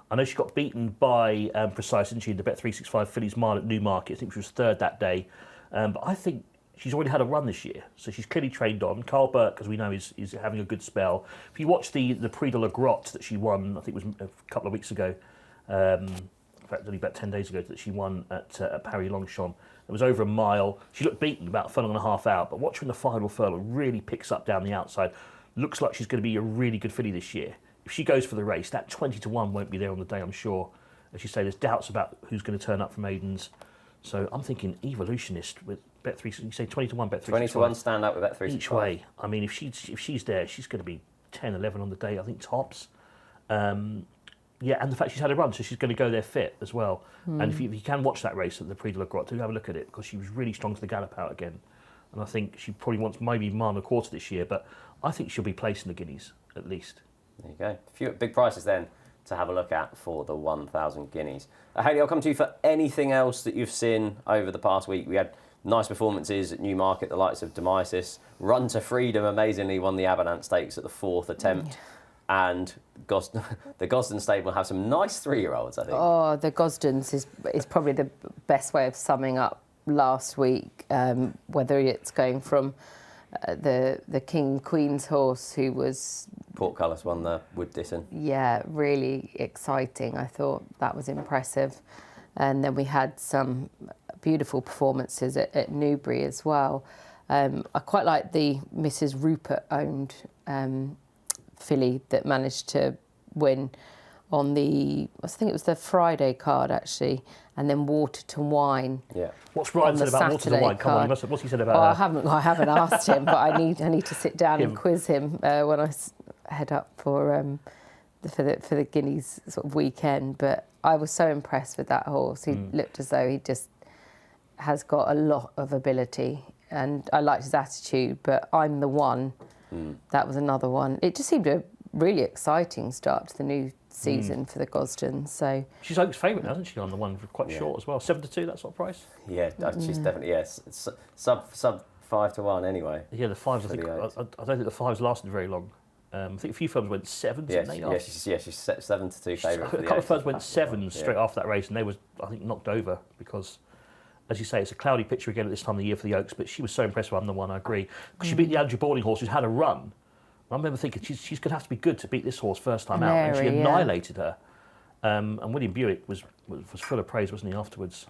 I know she got beaten by Precise, didn't she, in the bet365 fillies mile at Newmarket. I think she was 3rd that day. But I think she's already had a run this year, so she's clearly trained on. Carl Burke, as we know, is having a good spell. If you watch the Prix de la Grotte that she won, I think it was a couple of weeks ago, in fact, only about 10 days ago, that she won at Paris Longchamp. It was over a mile. She looked beaten about a furlong and a half out, but watch her in the final furlong, really picks up down the outside. Looks like she's going to be a really good filly this year. If she goes for the race, that 20-1 won't be there on the day, I'm sure. As you say, there's doubts about who's going to turn up for maidens. So I'm thinking Evolutionist with Bet365. You say 20-1 Bet365. 20-1 stand out with Bet365. Each way. I mean, if she's there, she's going to be 10-11 on the day, I think, tops. Yeah, and the fact she's had a run, so she's going to go there fit as well. And if you can watch that race at the Prix de la Grotte, do have a look at it, because she was really strong to the gallop out again. And I think she probably wants maybe a mile and a quarter this year, but I think she'll be placing the guineas, at least. There you go. A few big prices then to have a look at for the 1,000 guineas. Hayley, I'll come to you for anything else that you've seen over the past week. We had nice performances at Newmarket, the likes of Demisis. Run to Freedom amazingly won the Abernant Stakes at the 4th attempt. And the Gosden stable have some nice 3-year-olds, I think. Oh, the Gosdens is probably the best way of summing up last week, whether it's going from the King Queen's horse, who was... Portcullis won the Wood Ditton. Yeah, really exciting. I thought that was impressive. And then we had some beautiful performances at Newbury as well. I quite like the Mrs. Rupert owned filly that managed to win on I think it was the Friday card actually, and then Water to Wine. Yeah. What's Ryan said about Water to Wine? Come on, what's he said about her? I haven't asked him, but I need to sit down and quiz him when I head up for the Guineas sort of weekend. But I was so impressed with that horse. He looked as though he just has got a lot of ability, and I liked his attitude. But I'm the One. That was another one. It just seemed a really exciting start to the new season for the Gosden. So she's Oak's favourite, hasn't she, on the one, quite short as well. 7-2, that sort of price. Yeah, she's definitely sub 5-1 anyway. Yeah, the 5s. I don't think the 5s lasted very long. I think a few firms went 7s. She's 7-2 favourite. A couple of firms went 7s straight after that race, and they was, I think, knocked over because, as you say, it's a cloudy picture again at this time of the year for the Oaks, but she was so impressive. I'm the One, I agree. Because she beat the Andrew Balding horse, who's had a run. I remember thinking she's going to have to be good to beat this horse first time out, and she annihilated her. And William Buick was full of praise, wasn't he, afterwards?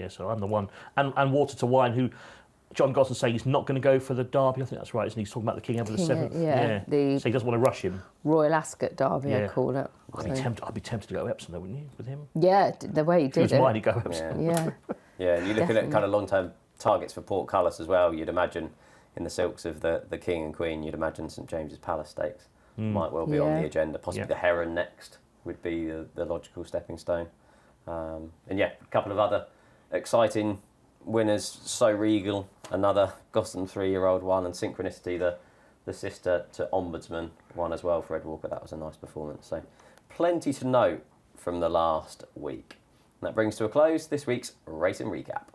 So I'm the One. And Water to Wine, who John Gosden's saying he's not going to go for the Derby. I think that's right, isn't he? He's talking about the King Edward VII. So he doesn't want to rush him. Royal Ascot Derby, I call it. I'd be tempted to go Epsom, though, wouldn't you, with him? Yeah, the way he did it. If he was mine, he'd go Epsom. Yeah, and you're looking at kind of long-term targets for Portcullis as well. You'd imagine in the silks of the King and Queen, you'd imagine St James's Palace Stakes might well be on the agenda. Possibly the Heron next would be the logical stepping stone. And a couple of other exciting winners. So Regal, another Gosden 3-year-old one, and Synchronicity, the sister to Ombudsman, one as well for Ed Walker. That was a nice performance. So plenty to note from the last week. And that brings to a close this week's Racing Recap.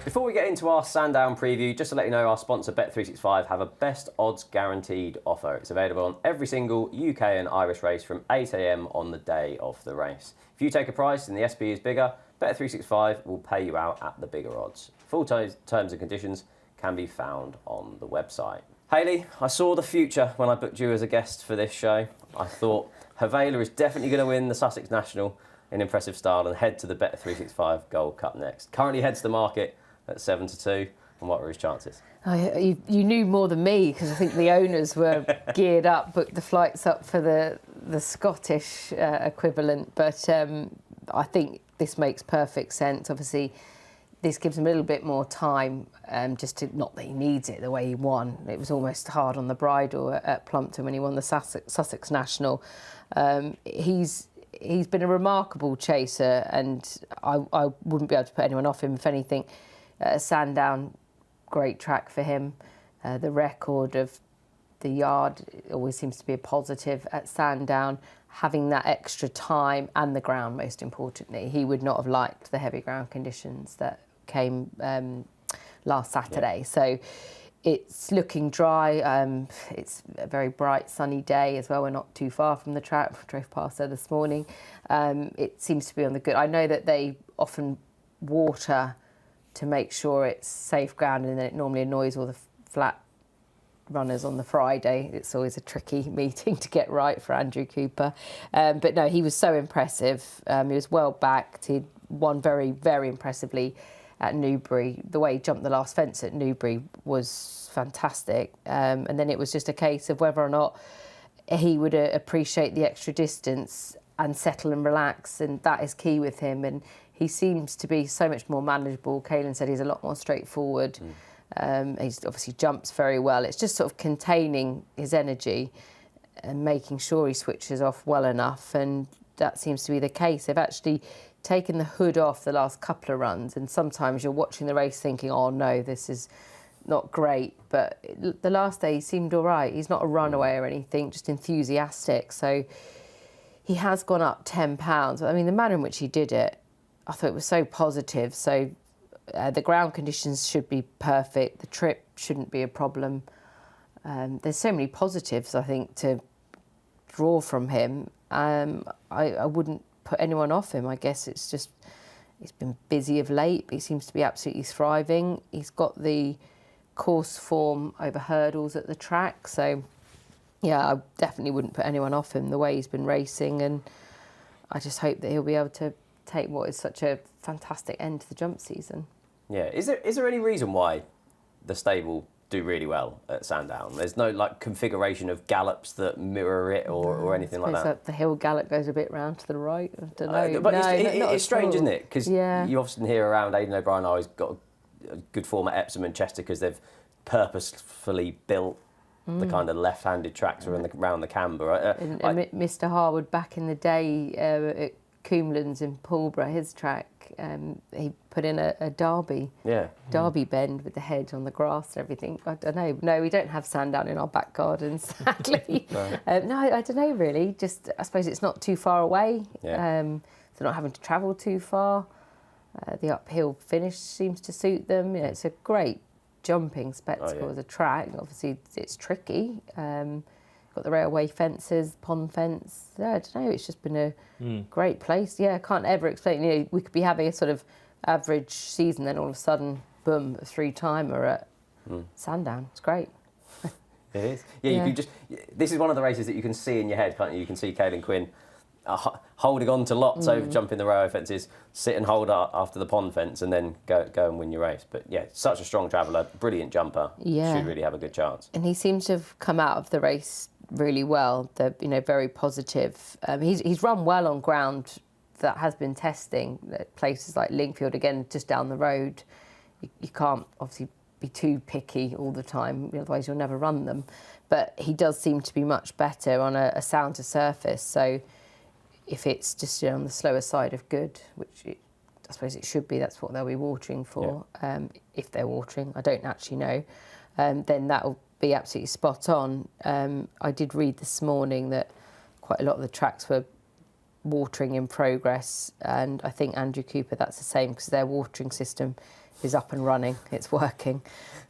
Before we get into our Sandown preview, just to let you know, our sponsor Bet365 have a best odds guaranteed offer. It's available on every single UK and Irish race from 8 AM on the day of the race. If you take a price and the SP is bigger, Bet365 will pay you out at the bigger odds. Full terms and conditions can be found on the website. Hayley, I saw the future when I booked you as a guest for this show. I thought Havela is definitely going to win the Sussex National in impressive style and head to the Bet365 Gold Cup next. Currently heads to the market at 7-2. And what were his chances? You knew more than me, because I think the owners were geared up, booked the flights up for the Scottish equivalent. But I think this makes perfect sense. Obviously, this gives him a little bit more time, just to, not that he needs it the way he won. It was almost hard on the bridle at Plumpton when he won the Sussex National. He's been a remarkable chaser, and I wouldn't be able to put anyone off him. If anything, Sandown, great track for him. The record of the yard always seems to be a positive at Sandown. Having that extra time and the ground, most importantly, he would not have liked the heavy ground conditions that came last Saturday. So it's looking dry. It's a very bright sunny day as well. We're not too far from the track. I drove past there this morning. It seems to be on the good. I know that they often water to make sure it's safe ground, and then it normally annoys all the flat runners on the Friday. It's always a tricky meeting to get right for Andrew Cooper. But no, he was so impressive. He was well backed. He won very, very impressively at Newbury. The way he jumped the last fence at Newbury was fantastic. And then it was just a case of whether or not he would appreciate the extra distance and settle and relax, and that is key with him. And he seems to be so much more manageable. Caelan said he's a lot more straightforward. He's obviously jumps very well. It's just sort of containing his energy and making sure he switches off well enough, and that seems to be the case. They've actually taken the hood off the last couple of runs, and sometimes you're watching the race thinking, oh no, this is not great, but the last day he seemed all right. He's not a runaway or anything, just enthusiastic. So he has gone up £10. I mean, the manner in which he did it, I thought it was so positive. So the ground conditions should be perfect. The trip shouldn't be a problem. There's so many positives, I think, to draw from him. I wouldn't put anyone off him. I guess it's just, he's been busy of late, but he seems to be absolutely thriving. He's got the course form over hurdles at the track. So, yeah, I definitely wouldn't put anyone off him the way he's been racing. And I just hope that he'll be able to take what is such a fantastic end to the jump season. Yeah, is there any reason why the stable do really well at Sandown? There's no like configuration of gallops that mirror it or anything like that? The hill gallop goes a bit round to the right. I don't know. But it's strange, isn't it? Because you often hear around Aidan O'Brien, oh, he's got a good form at Epsom and Chester because they've purposefully built the kind of left-handed tracks around the camber. Mr. Harwood back in the day at Coomlands in Pulborough, his track, he put in a Derby bend with the hedge on the grass and everything. I don't know. No, we don't have Sandown in our back garden, sadly. No, I don't know really. Just I suppose it's not too far away. They're not having to travel too far. The uphill finish seems to suit them. You know, it's a great jumping spectacle as a track. Obviously, it's tricky. Got the railway fences, pond fence. Yeah, I don't know. It's just been a great place. Yeah, I can't ever explain. You know, we could be having a sort of average season, then all of a sudden, boom, a 3-timer at Sandown. It's great. It is. Yeah, you can just. This is one of the races that you can see in your head, can't you? You can see Caelan Quinn holding on to lots over jumping the railway fences, sit and hold after the pond fence, and then go and win your race. But yeah, such a strong traveller, brilliant jumper. Yeah, should really have a good chance. And he seems to have come out of the race really well. They're very positive. He's run well on ground that has been testing at places like Lingfield, again just down the road. You can't obviously be too picky all the time, otherwise you'll never run them. But he does seem to be much better on a sounder surface. So if it's just on the slower side of good, which I suppose it should be, that's what they'll be watering for. If they're watering, I don't actually know. Then that'll be absolutely spot on. I did read this morning that quite a lot of the tracks were watering in progress, and I think Andrew Cooper, that's the same, because their watering system is up and running, it's working.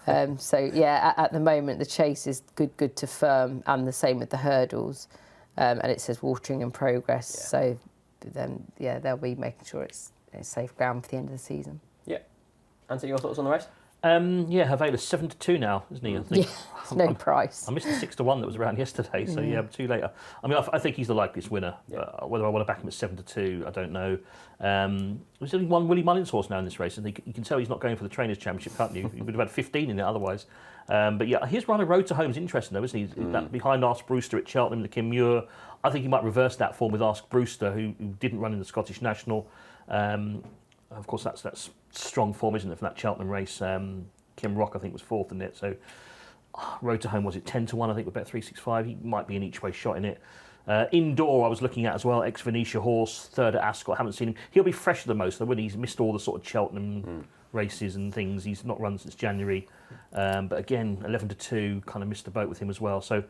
So yeah, at the moment the chase is good to firm, and the same with the hurdles, and it says watering in progress. So then they'll be making sure it's safe ground for the end of the season. Anthony, your thoughts on the race? Havela's 7-2 now, isn't he? I think. no price. I missed the 6-1 that was around yesterday, so yeah, too later. I mean, I think he's the likeliest winner. Whether I want to back him at 7-2, I don't know. There's only one Willie Mullins horse now in this race, and you can tell he's not going for the Trainers' Championship, can't you? He would have had 15 in it otherwise. But yeah, his run of Road to Home is interesting, though, isn't he? That behind Ask Brewster at Cheltenham, the Kim Muir. I think he might reverse that form with Ask Brewster, who didn't run in the Scottish National. Of course, that's strong form, isn't it, for that Cheltenham race? Kim Rock, I think, was 4th in it. So, Road to Home, was it 10-1, I think, with Bet365? He might be an each way shot in it. Indoor, I was looking at as well, ex-Venetia horse, 3rd at Ascot. Haven't seen him. He'll be fresh the most, though, when he's missed all the sort of Cheltenham races and things. He's not run since January. But again, 11-2, kind of missed the boat with him as well. So,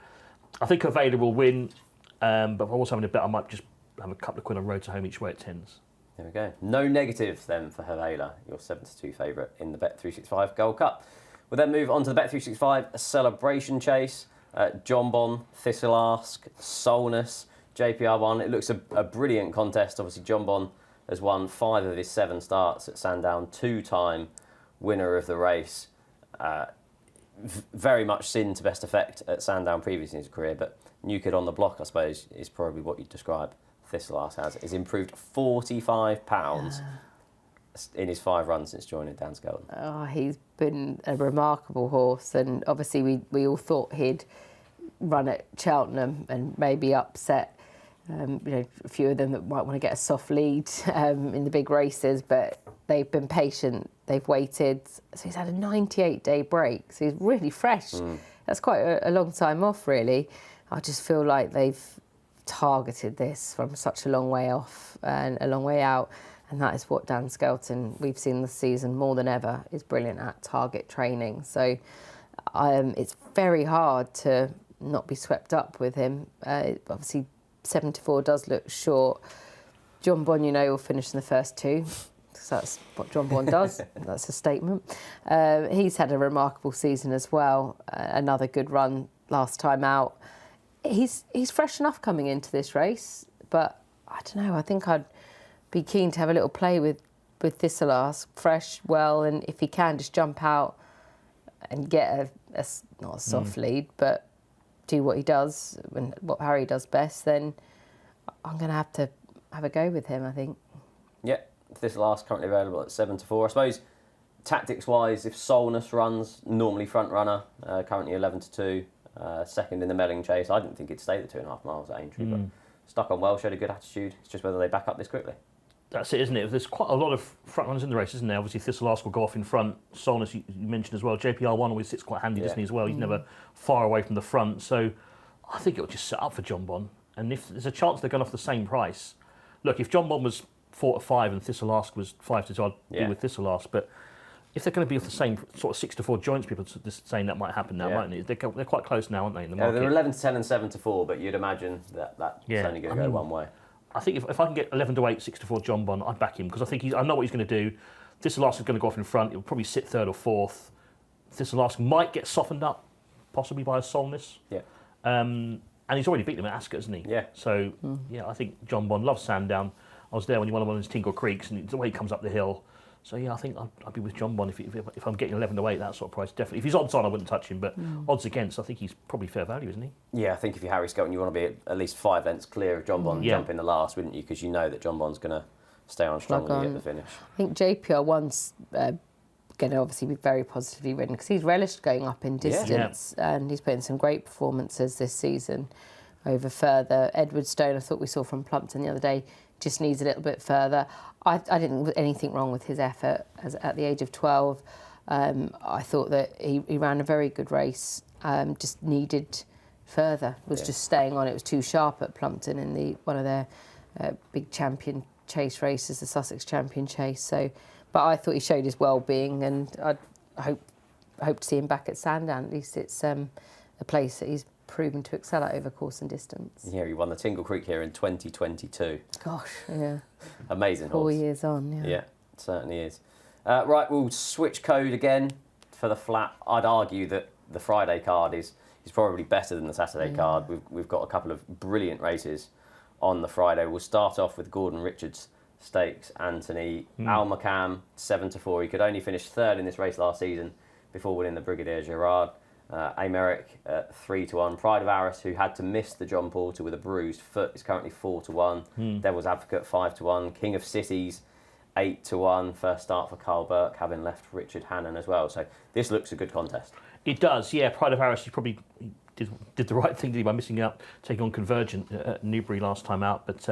I think Aveda will win. But if I'm also having a bet, I might just have a couple of quid on Road to Home each way at 10s. There we go. No negatives then for Hayley, your 7-2 favourite in the Bet365 Gold Cup. We'll then move on to the Bet365 Celebration Chase. John Bon, Thistle Ask, Solness, JPR1. It looks a brilliant contest. Obviously, John Bon has won 5 of his 7 starts at Sandown, 2-time winner of the race. Very much sin to best effect at Sandown previously in his career, but new kid on the block, I suppose, is probably what you'd describe Thistle Ask has improved £45 in his 5 runs since joining Dan Skelton. Oh, he's been a remarkable horse, and obviously we all thought he'd run at Cheltenham and maybe upset a few of them that might want to get a soft lead in the big races, but they've been patient, they've waited. So he's had a 98-day break, so he's really fresh. That's quite a long time off, really. I just feel like they've targeted this from such a long way off and a long way out, and that is what Dan Skelton, we've seen this season more than ever, is brilliant at target training. So it's very hard to not be swept up with him. Obviously 7-4 does look short. John Bon, will finish in the first 2, because that's what John Bon does. That's a statement. He's had a remarkable season as well. Another good run last time out. He's fresh enough coming into this race, but I don't know. I think I'd be keen to have a little play with Thistle Ask, fresh, well, and if he can just jump out and get not a soft lead, but do what he does and what Harry does best, then I'm going to have a go with him, I think. Yeah, Thistle Ask currently available at 7-4. I suppose tactics-wise, if Solness runs, normally front runner, currently 11-2. Second in the Melling Chase. I didn't think he'd stay the 2.5 miles at Aintree, but stuck on well, showed a good attitude. It's just whether they back up this quickly. That's it, isn't it? There's quite a lot of front runners in the race, isn't there? Obviously, Thistle Ask will go off in front. Solness, you mentioned as well. JPR1 always sits quite handy, doesn't he, as well? He's never far away from the front. So I think it'll just set up for John Bon. And if there's a chance they're going off the same price. Look, if John Bon was 4-5 and Thistle Ask was 5-2, I'd be with Thistle Ask. But if they're going to be off the same sort of 6-4 joints, people are just saying that might happen now, mightn't it? They're quite close now, aren't they, in the market? They're 11-10 and 7-4, but you'd imagine that's only going to go one way. I think if I can get 11-8, 6-4 John Bon, I'd back him, because I know what he's going to do. Thistle Ask is going to go off in front. He'll probably sit 3rd or 4th. Thistle Ask might get softened up, possibly by a Solness. Yeah. And he's already beaten him at Ascot, hasn't he? Yeah. So, I think John Bon loves Sandown. I was there when he won one of his Tingle Creeks, and the way he comes up the hill. So, yeah, I think I'd be with John Bon if I'm getting 11-8, that sort of price, definitely. If he's odds on, I wouldn't touch him, but odds against, I think he's probably fair value, isn't he? Yeah, I think if you're Harry Skelton, you want to be at least 5 lengths clear of John Bon and jump in the last, wouldn't you? Because you know that John Bon's going to stay on strong and get the finish. I think JPR1's going to obviously be very positively ridden, because he's relished going up in distance, and he's put in some great performances this season over further. Edward Stone, I thought we saw from Plumpton the other day, just needs a little bit further. I didn't think anything wrong with his effort at the age of 12. I thought that he ran a very good race, just needed further, was just staying on. It was too sharp at Plumpton in one of their big champion chase races, the Sussex Champion Chase. So, but I thought he showed his well-being, and I hope to see him back at Sandown. At least it's a place that he's proven to excel at over course and distance. Yeah, he won the Tingle Creek here in 2022. Gosh, yeah. Amazing 4 horse. years on, yeah. Yeah, it certainly is. Right, we'll switch code again for the flat. I'd argue that the Friday card is probably better than the Saturday card. We've got a couple of brilliant races on the Friday. We'll start off with Gordon Richards Stakes, Anthony. Almacan, 7-4. He could only finish 3rd in this race last season before winning the Brigadier Gerard. Americ at 3-1. Pride of Arras, who had to miss the John Porter with a bruised foot, is currently 4-1. Devil's Advocate 5-1. King of Cities 8-1. First start for Carl Burke, having left Richard Hannon as well. So this looks a good contest. It does, yeah. Pride of Arras, he probably did the right thing, did he, by missing out, taking on Convergent at Newbury last time out. But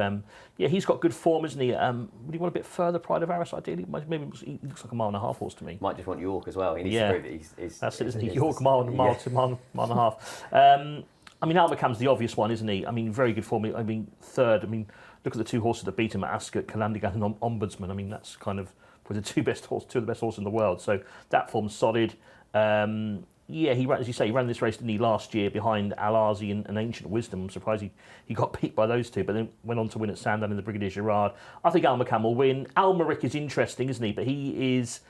yeah, he's got good form, isn't he? Would he want a bit further, Pride of Arras, ideally? Maybe he looks like a 1.5 mile horse to me. Might just want York as well. He needs to prove that he's that's it, isn't he? York, mile to mile and a half. I mean, Almacam's the obvious one, isn't he? I mean, very good form. I mean, third. I mean, look at the two horses that beat him at Ascot, Calandigan and Ombudsman. I mean, that's kind of probably two of the best horses in the world. So that form's solid. Yeah, he ran, as you say, he ran this race, didn't he, last year behind Al-Azi and Ancient Wisdom. I'm surprised he got beat by those two, but then went on to win at Sandown in the Brigadier Gerard. I think Almacam will win. Almeric is interesting, isn't he? But he is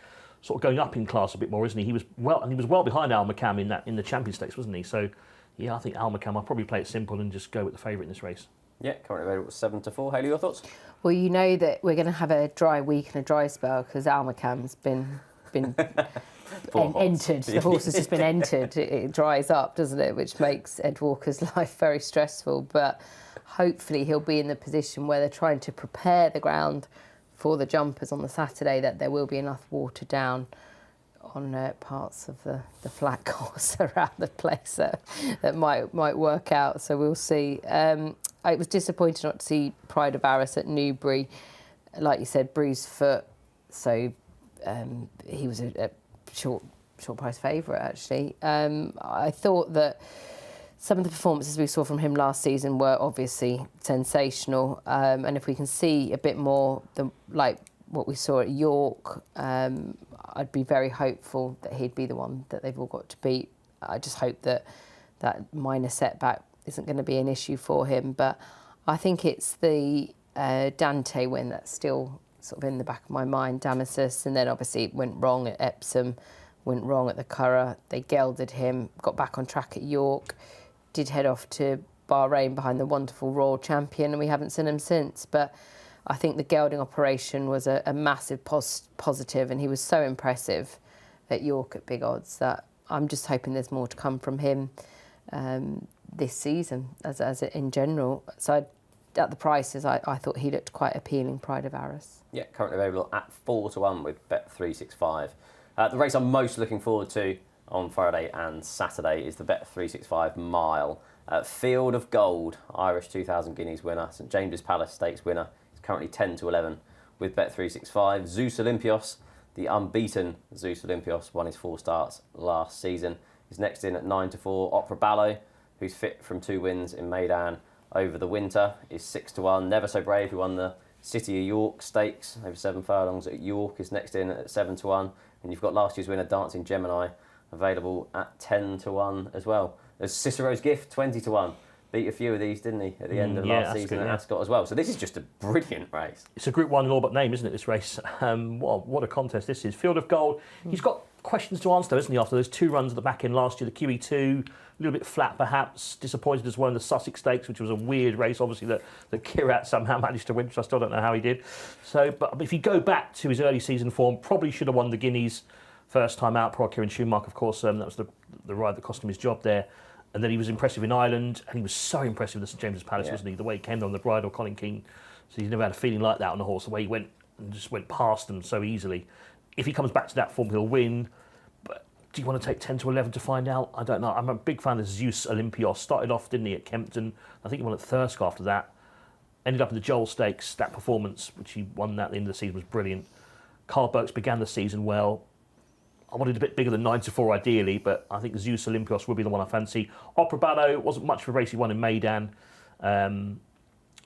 sort of going up in class a bit more, isn't he? He was well behind Almacam in the Champion Stakes, wasn't he? So yeah, I think Almacam, I'll probably play it simple and just go with the favourite in this race. Yeah, currently available 7-4. Hayley, your thoughts? Well, you know that we're going to have a dry week and a dry spell because Almacam's been entered. The horse has just been entered. It dries up, doesn't it? Which makes Ed Walker's life very stressful. But hopefully he'll be in the position where they're trying to prepare the ground for the jumpers on the Saturday, that there will be enough water down on parts of the flat course around the place that might work out. So we'll see. It was disappointing not to see Pride of Arras at Newbury. Like you said, bruised foot. So he was a short price favourite, actually. I thought that some of the performances we saw from him last season were obviously sensational. And if we can see a bit more like what we saw at York, I'd be very hopeful that he'd be the one that they've all got to beat. I just hope that minor setback isn't going to be an issue for him. But I think it's the Dante win that's still sort of in the back of my mind, Damasus, and then obviously it went wrong at Epsom, went wrong at the Curragh. They gelded him, got back on track at York, did head off to Bahrain behind the wonderful Royal Champion, and we haven't seen him since. But I think the gelding operation was a massive positive, and he was so impressive at York at big odds that I'm just hoping there's more to come from him this season as in general. So at the prices, I thought he looked quite appealing, Pride of Arras. Yeah, currently available at 4-1 with bet365. The race I'm most looking forward to on Friday and Saturday is the bet365 mile. Field of Gold, Irish 2,000 guineas winner, St James's Palace Stakes winner. He's currently 10-11 with bet365. Zeus Olympios, the unbeaten Zeus Olympios, won his 4 starts last season. He's next in at 9-4. Opera Ballo, who's fit from 2 wins in Meydan over the winter, is 6-1. Never So Brave, who won the City of York Stakes over 7 furlongs at York, is next in at 7-1. And you've got last year's winner, Dancing Gemini, available at 10-1 as well. There's Cicero's Gift, 20-1. Beat a few of these, didn't he, at the end of last season at Ascot as well. So this is just a brilliant race. It's a Group 1 in all but name, isn't it, this race? What a contest this is. Field of Gold, he's got questions to answer, though, isn't he, after those 2 runs at the back end last year, the QE2, a little bit flat perhaps, disappointed as well in the Sussex Stakes, which was a weird race, obviously, that Kirat somehow managed to win, which I still don't know how he did. So, but if you go back to his early season form, probably should have won the Guineas first time out, Pro Kieran Schumacher, of course, that was the ride that cost him his job there. And then he was impressive in Ireland, and he was so impressive at St James's Palace, wasn't he? The way he came on the bridle, Colin Keane. So he's never had a feeling like that on a horse, the way he went and just went past them so easily. If he comes back to that form, he'll win. But do you want to take 10-11 to find out? I don't know. I'm a big fan of Zeus Olympios. Started off, didn't he, at Kempton. I think he won at Thirsk after that. Ended up in the Joel Stakes. That performance, which he won at the end of the season, was brilliant. Carl Burks began the season well. I wanted a bit bigger than 9-4 ideally, but I think Zeus Olympios will be the one I fancy. Opera Ballo wasn't much of a race he won in Meydan.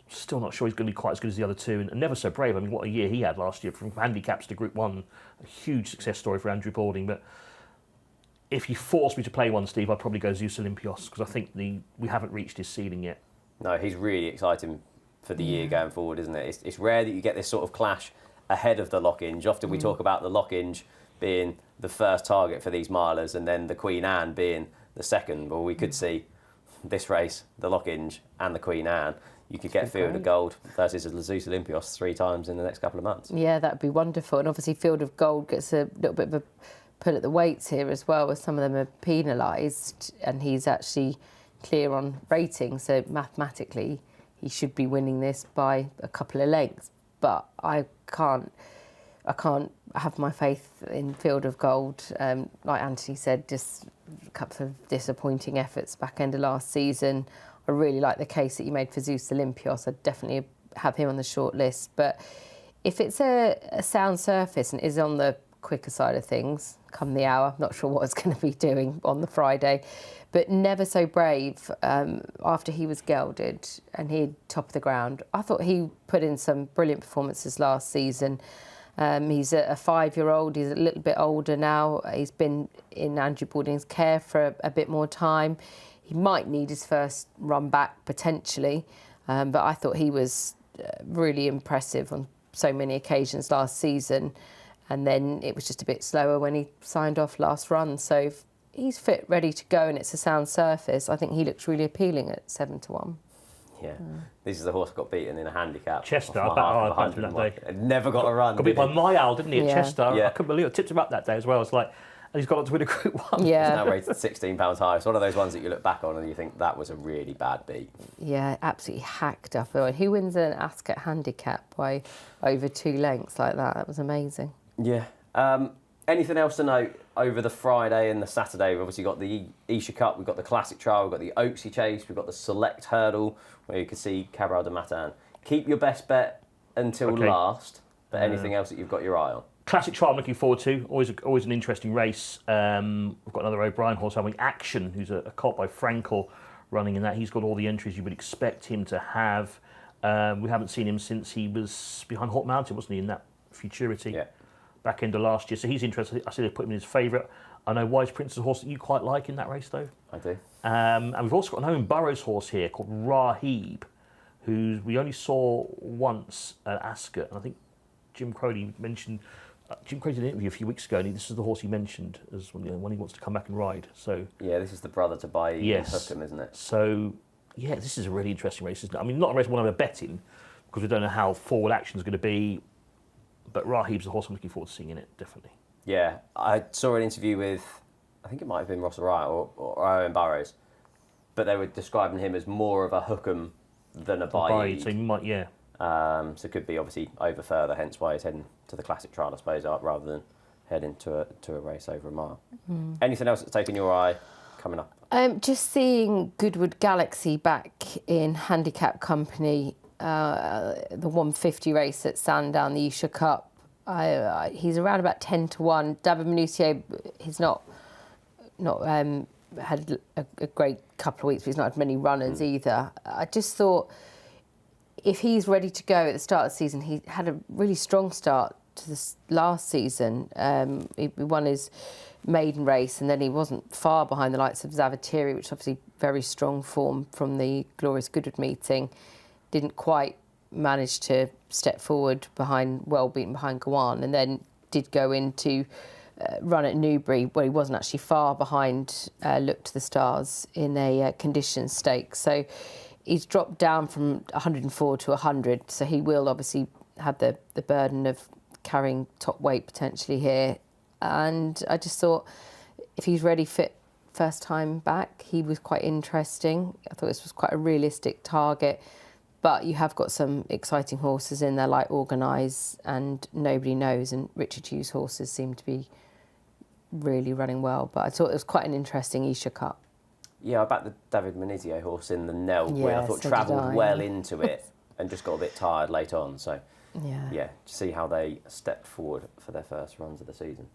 Still not sure he's going to be quite as good as the other two. And Never So Brave, I mean, what a year he had last year. From handicaps to Group 1, a huge success story for Andrew Balding. But if you force me to play one, Steve, I'd probably go Zeus Olympios, because I think we haven't reached his ceiling yet. No, he's really exciting for the year going forward, isn't it? It's rare that you get this sort of clash ahead of the Lockinge. Often we talk about the Lockinge being the first target for these milers and then the Queen Anne being the second. Well, we could see this race, the Lockinge and the Queen Anne. You could get Field of Gold versus Zeus Olympios 3 times in the next couple of months. Yeah, that'd be wonderful. And obviously Field of Gold gets a little bit of a put at the weights here as well, as some of them are penalised, and he's actually clear on rating, so mathematically he should be winning this by a couple of lengths. But I can't have my faith in Field of Gold. Like Anthony said, just a couple of disappointing efforts back end of last season. I really like the case that you made for Zeus Olympios. I'd definitely have him on the short list. But if it's a sound surface and is on the quicker side of things, come the hour, not sure what it's going to be doing on the Friday, but Never So Brave, after he was gelded and he'd top of the ground, I thought he put in some brilliant performances last season. He's a 5-year-old, he's a little bit older now, he's been in Andrew Balding's care for a bit more time. He might need his first run back potentially, but I thought he was really impressive on so many occasions last season. And then it was just a bit slower when he signed off last run. So if he's fit, ready to go, and it's a sound surface, I think he looks really appealing at 7-1. Yeah. This is the horse that got beaten in a handicap. Chester, I backed him that day. Never got a run. Got beat by my owl, didn't he, at Yeah. Chester? Yeah. I couldn't believe it. I tipped him up that day as well. It's like, and he's got on to win a Group 1. It's Yeah, now rated £16 higher. It's one of those ones that you look back on and you think that was a really bad beat. yeah, absolutely hacked up. Who wins an Ascot handicap by over 2 lengths like that? That was amazing. Yeah. Anything else to note over the Friday and the Saturday? We've obviously got the Isha Cup, we've got the Classic Trial, we've got the Oaksey Chase, we've got the Select Hurdle, where you can see Cabral de Matin. Keep your best bet until last, but anything else that you've got your eye on? Classic Trial I'm looking forward to. Always an interesting race. We've got another O'Brien horse having Action, who's a colt by Frankel running in that. He's got all the entries you would expect him to have. We haven't seen him since he was behind Hawk Mountain, wasn't he, in that Futurity? Yeah. Back end of last year, so he's interested. I said they put him in his favourite. I know Wise Prince is a horse that you quite like in that race, though. I do. And we've also got an Owen Burrows horse here called Rahib, who we only saw once at Ascot. And I think Jim Crowley mentioned. Jim Crowley did an interview a few weeks ago, and this is the horse he mentioned as when he wants to come back and ride. So yeah, this is the brother to buy Hookham, isn't it? So yeah, this is a really interesting race, isn't it? I mean, not a race I want to bet in because we don't know how forward action is going to be. But Rahib's the horse I'm looking forward to seeing in it, definitely. Yeah, I saw an interview with, I think it might have been Ross Wright or Owen Burrows, but they were describing him as more of a Hookham than a buy. So you might, yeah. So it could be obviously over further, hence why he's heading to the Classic Trial, I suppose, rather than heading to a race over a mile. Anything else that's taken your eye coming up? Just seeing Goodwood Galaxy back in handicap company, the 150 race at Sandown, the Isha Cup. He's around about 10-1. David Minutier, he's not had a great couple of weeks, but he's not had many runners either. I just thought if he's ready to go at the start of the season, he had a really strong start to this last season. He won his maiden race, and then he wasn't far behind the likes of Zavatiri, which obviously very strong form from the Glorious Goodwood meeting. Didn't quite manage to step forward behind, well beaten behind Gawan, and then did go into run at Newbury, where he wasn't actually far behind Look to the Stars in a conditions stakes. So he's dropped down from 104 to 100, so he will obviously have the burden of carrying top weight potentially here. And I just thought if he's ready, fit, first time back, he was quite interesting. I thought this was quite a realistic target. But you have got some exciting horses in there like Organise and Nobody Knows, and Richard Hughes' horses seem to be really running well. But I thought it was quite an interesting Isha Cup. Yeah, I backed the David Menizio horse in the Nell win. I thought so travelled well into it and just got a bit tired late on. So Yeah. to see how they stepped forward for their first runs of the season.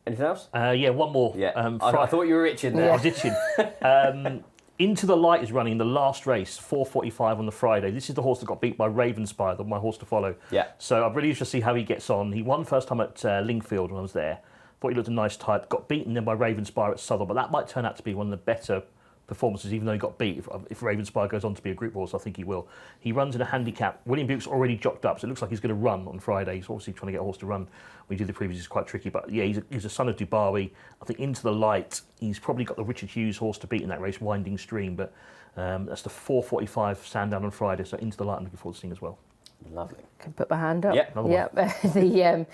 Anything else? One more. Yeah, I thought you were itching there. I was itching. Into the Light is running the last race, 4:45 on the Friday. This is the horse that got beat by Ravenspire, my horse to follow. Yeah. So I'm really interested to see how he gets on. He won first time at Lingfield when I was there. Thought he looked a nice type. Got beaten then by Ravenspire at Southall, but that might turn out to be one of the better performances, even though he got beat. If Ravenspire goes on to be a group horse, I think he will. He runs in a handicap. William Buick's already jocked up, so it looks like he's going to run on Friday. He's obviously trying to get a horse to run. We did the previews, it's quite tricky, but yeah, he's a son of Dubawi. I think Into the Light, he's probably got the Richard Hughes horse to beat in that race, Winding Stream, but that's the 4:45 Sandown on Friday, so Into the Light I'm looking forward to seeing as well. Lovely. Can put my hand up. Yep. The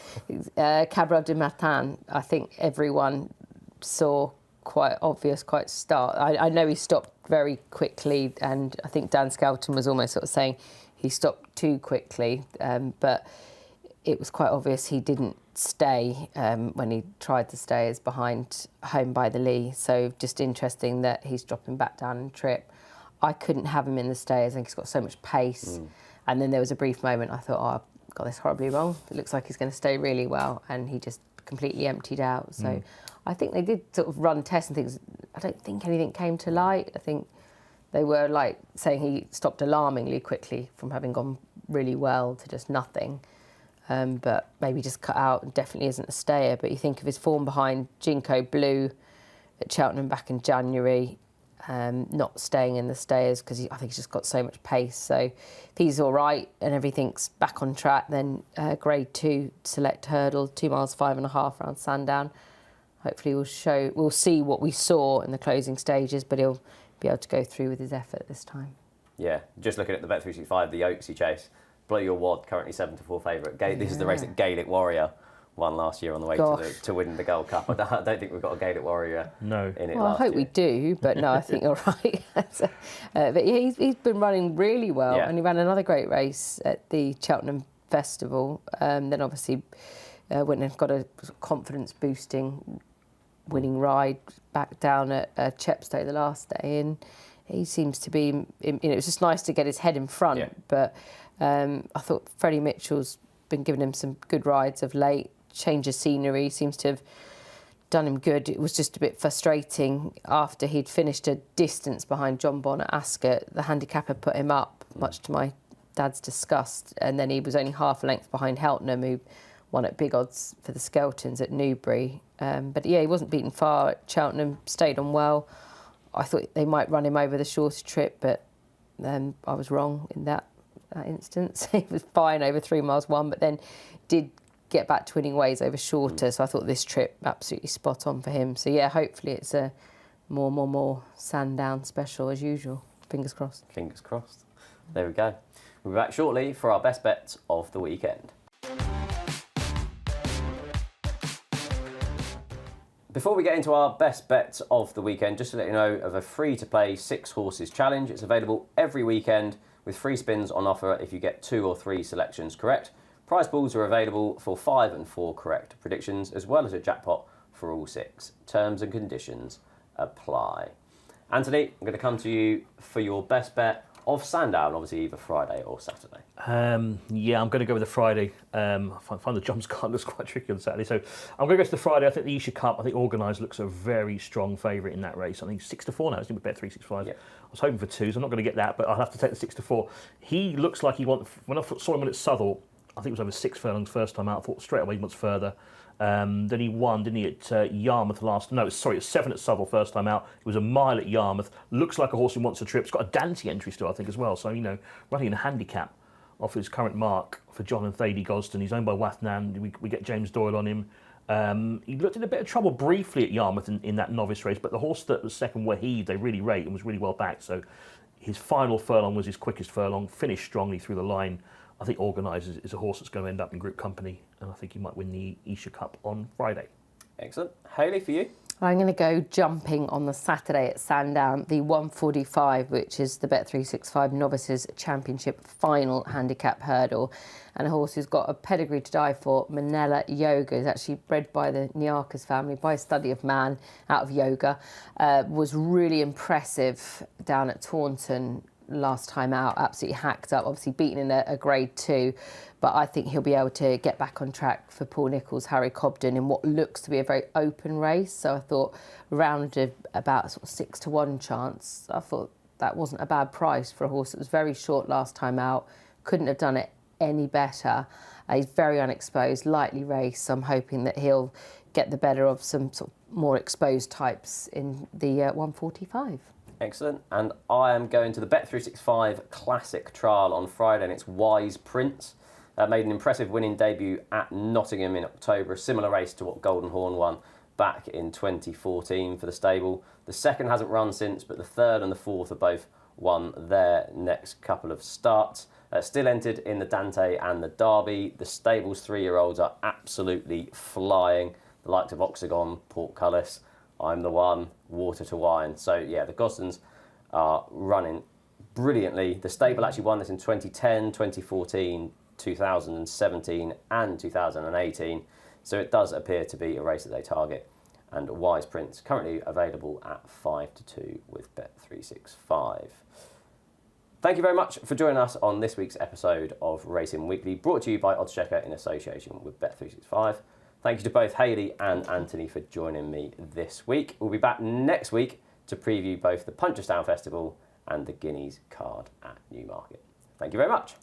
Cap Vert du Matin, I think everyone saw quite obvious, quite start. I know he stopped very quickly, and I think Dan Skelton was almost sort of saying he stopped too quickly, but it was quite obvious he didn't stay when he tried to stay as behind home by the Lee. So just interesting that he's dropping back down in trip. I couldn't have him in the stayers. I think he's got so much pace. And then there was a brief moment I thought, oh, I've got this horribly wrong. It looks like he's going to stay really well, and he just completely emptied out. So I think they did sort of run tests and things. I don't think anything came to light. I think they were like saying he stopped alarmingly quickly from having gone really well to just nothing. But maybe just cut out, and definitely isn't a stayer. But you think of his form behind Ginkgo Blue at Cheltenham back in January, not staying in the stayers because I think he's just got so much pace. So if he's all right and everything's back on track, then Grade 2 select hurdle, 2 miles 5.5 around Sandown. Hopefully we'll see what we saw in the closing stages, but he'll be able to go through with his effort this time. Yeah, just looking at the Bet365, the Oaksy chase, Blow Your Wad, currently 7-4 favourite. This is the race that Gaelic Warrior won last year on the way to win the Gold Cup. I don't think we've got a Gaelic Warrior in it well, last I hope year. we do, but no, I think you're right. But yeah, he's been running really well, and he ran another great race at the Cheltenham Festival. Then obviously went and got a confidence-boosting winning ride back down at Chepstow the last day, and he seems to be, it was just nice to get his head in front, but I thought Freddie Mitchell's been giving him some good rides of late. Change of scenery seems to have done him good. It was just a bit frustrating after he'd finished a distance behind John Bonn at Ascot. The handicapper put him up, much to my dad's disgust, and then he was only half a length behind Heltenham, who won at big odds for the Skeltons at Newbury. But yeah, he wasn't beaten far at Cheltenham, stayed on well. I thought they might run him over the shorter trip, but I was wrong in that instance. He was fine over 3 miles 1, but then did get back to winning ways over shorter. So I thought this trip absolutely spot on for him. So yeah, hopefully it's a more Sandown special as usual. Fingers crossed. Fingers crossed. There we go. We'll be back shortly for our best bets of the weekend. Before we get into our best bets of the weekend, just to let you know of a free-to-play 6 horses challenge. It's available every weekend with free spins on offer if you get 2 or 3 selections correct. Prize pools are available for 5 and 4 correct predictions, as well as a jackpot for all 6. Terms and conditions apply. Anthony, I'm going to come to you for your best bet of Sandown, obviously either Friday or Saturday. Yeah, I'm going to go with the Friday. I find the jumps card looks quite tricky on Saturday, so I'm going to go to the Friday. I think the Isha Cup, I think Organised looks a very strong favourite in that race. I think 6-4 now, isn't it, with Bet365? Yeah. I was hoping for 2, so I'm not going to get that, but I'll have to take the 6-4. He looks like he wants. When I saw him at Southall, I think it was over 6 furlongs first time out. I thought straight away he wants further. Then he won, didn't he, at Yarmouth last... No, sorry, it's 7 at Southall first time out. It was a mile at Yarmouth. Looks like a horse who wants a trip. It's got a Dante entry still, I think, as well. So, running in a handicap off his current mark for John and Thady Gosden. He's owned by Wathnan. We get James Doyle on him. He looked in a bit of trouble briefly at Yarmouth in that novice race, but the horse that was second, Wahid, they really rate and was really well backed. So his final furlong was his quickest furlong, finished strongly through the line. I think Organised is a horse that's going to end up in group company, and I think he might win the Isha Cup on Friday. Excellent. Hayley, for you? I'm going to go jumping on the Saturday at Sandown, the 145, which is the Bet365 Novices Championship final handicap hurdle. And a horse who's got a pedigree to die for, Manila Yoga, is actually bred by the Niarchas family, by a study of man out of yoga. Was really impressive down at Taunton last time out, absolutely hacked up, obviously beaten in a grade 2, but I think he'll be able to get back on track for Paul Nicholls, Harry Cobden in what looks to be a very open race. So I thought rounded about sort of 6-1 chance. I thought that wasn't a bad price for a horse that was very short last time out, couldn't have done it any better. He's very unexposed, lightly raced, so I'm hoping that he'll get the better of some sort of more exposed types in the 145. Excellent. And I am going to the Bet365 Classic Trial on Friday, and it's Wise Prince. Made an impressive winning debut at Nottingham in October, a similar race to what Golden Horn won back in 2014 for the stable. The second hasn't run since, but the third and the fourth have both won their next couple of starts. Still entered in the Dante and the Derby. The stable's 3-year-olds are absolutely flying. The likes of Oxagon, Portcullis, I'm the One, Water to Wine. So yeah, the Gosdens are running brilliantly. The stable actually won this in 2010, 2014, 2017 and 2018. So it does appear to be a race that they target. And Wise Prince currently available at 5-2 with bet365. Thank you very much for joining us on this week's episode of Racing Weekly, brought to you by oddschecker in association with bet365. Thank you to both Hayley and Anthony for joining me this week. We'll be back next week to preview both the Punchestown Festival and the Guineas card at Newmarket. Thank you very much.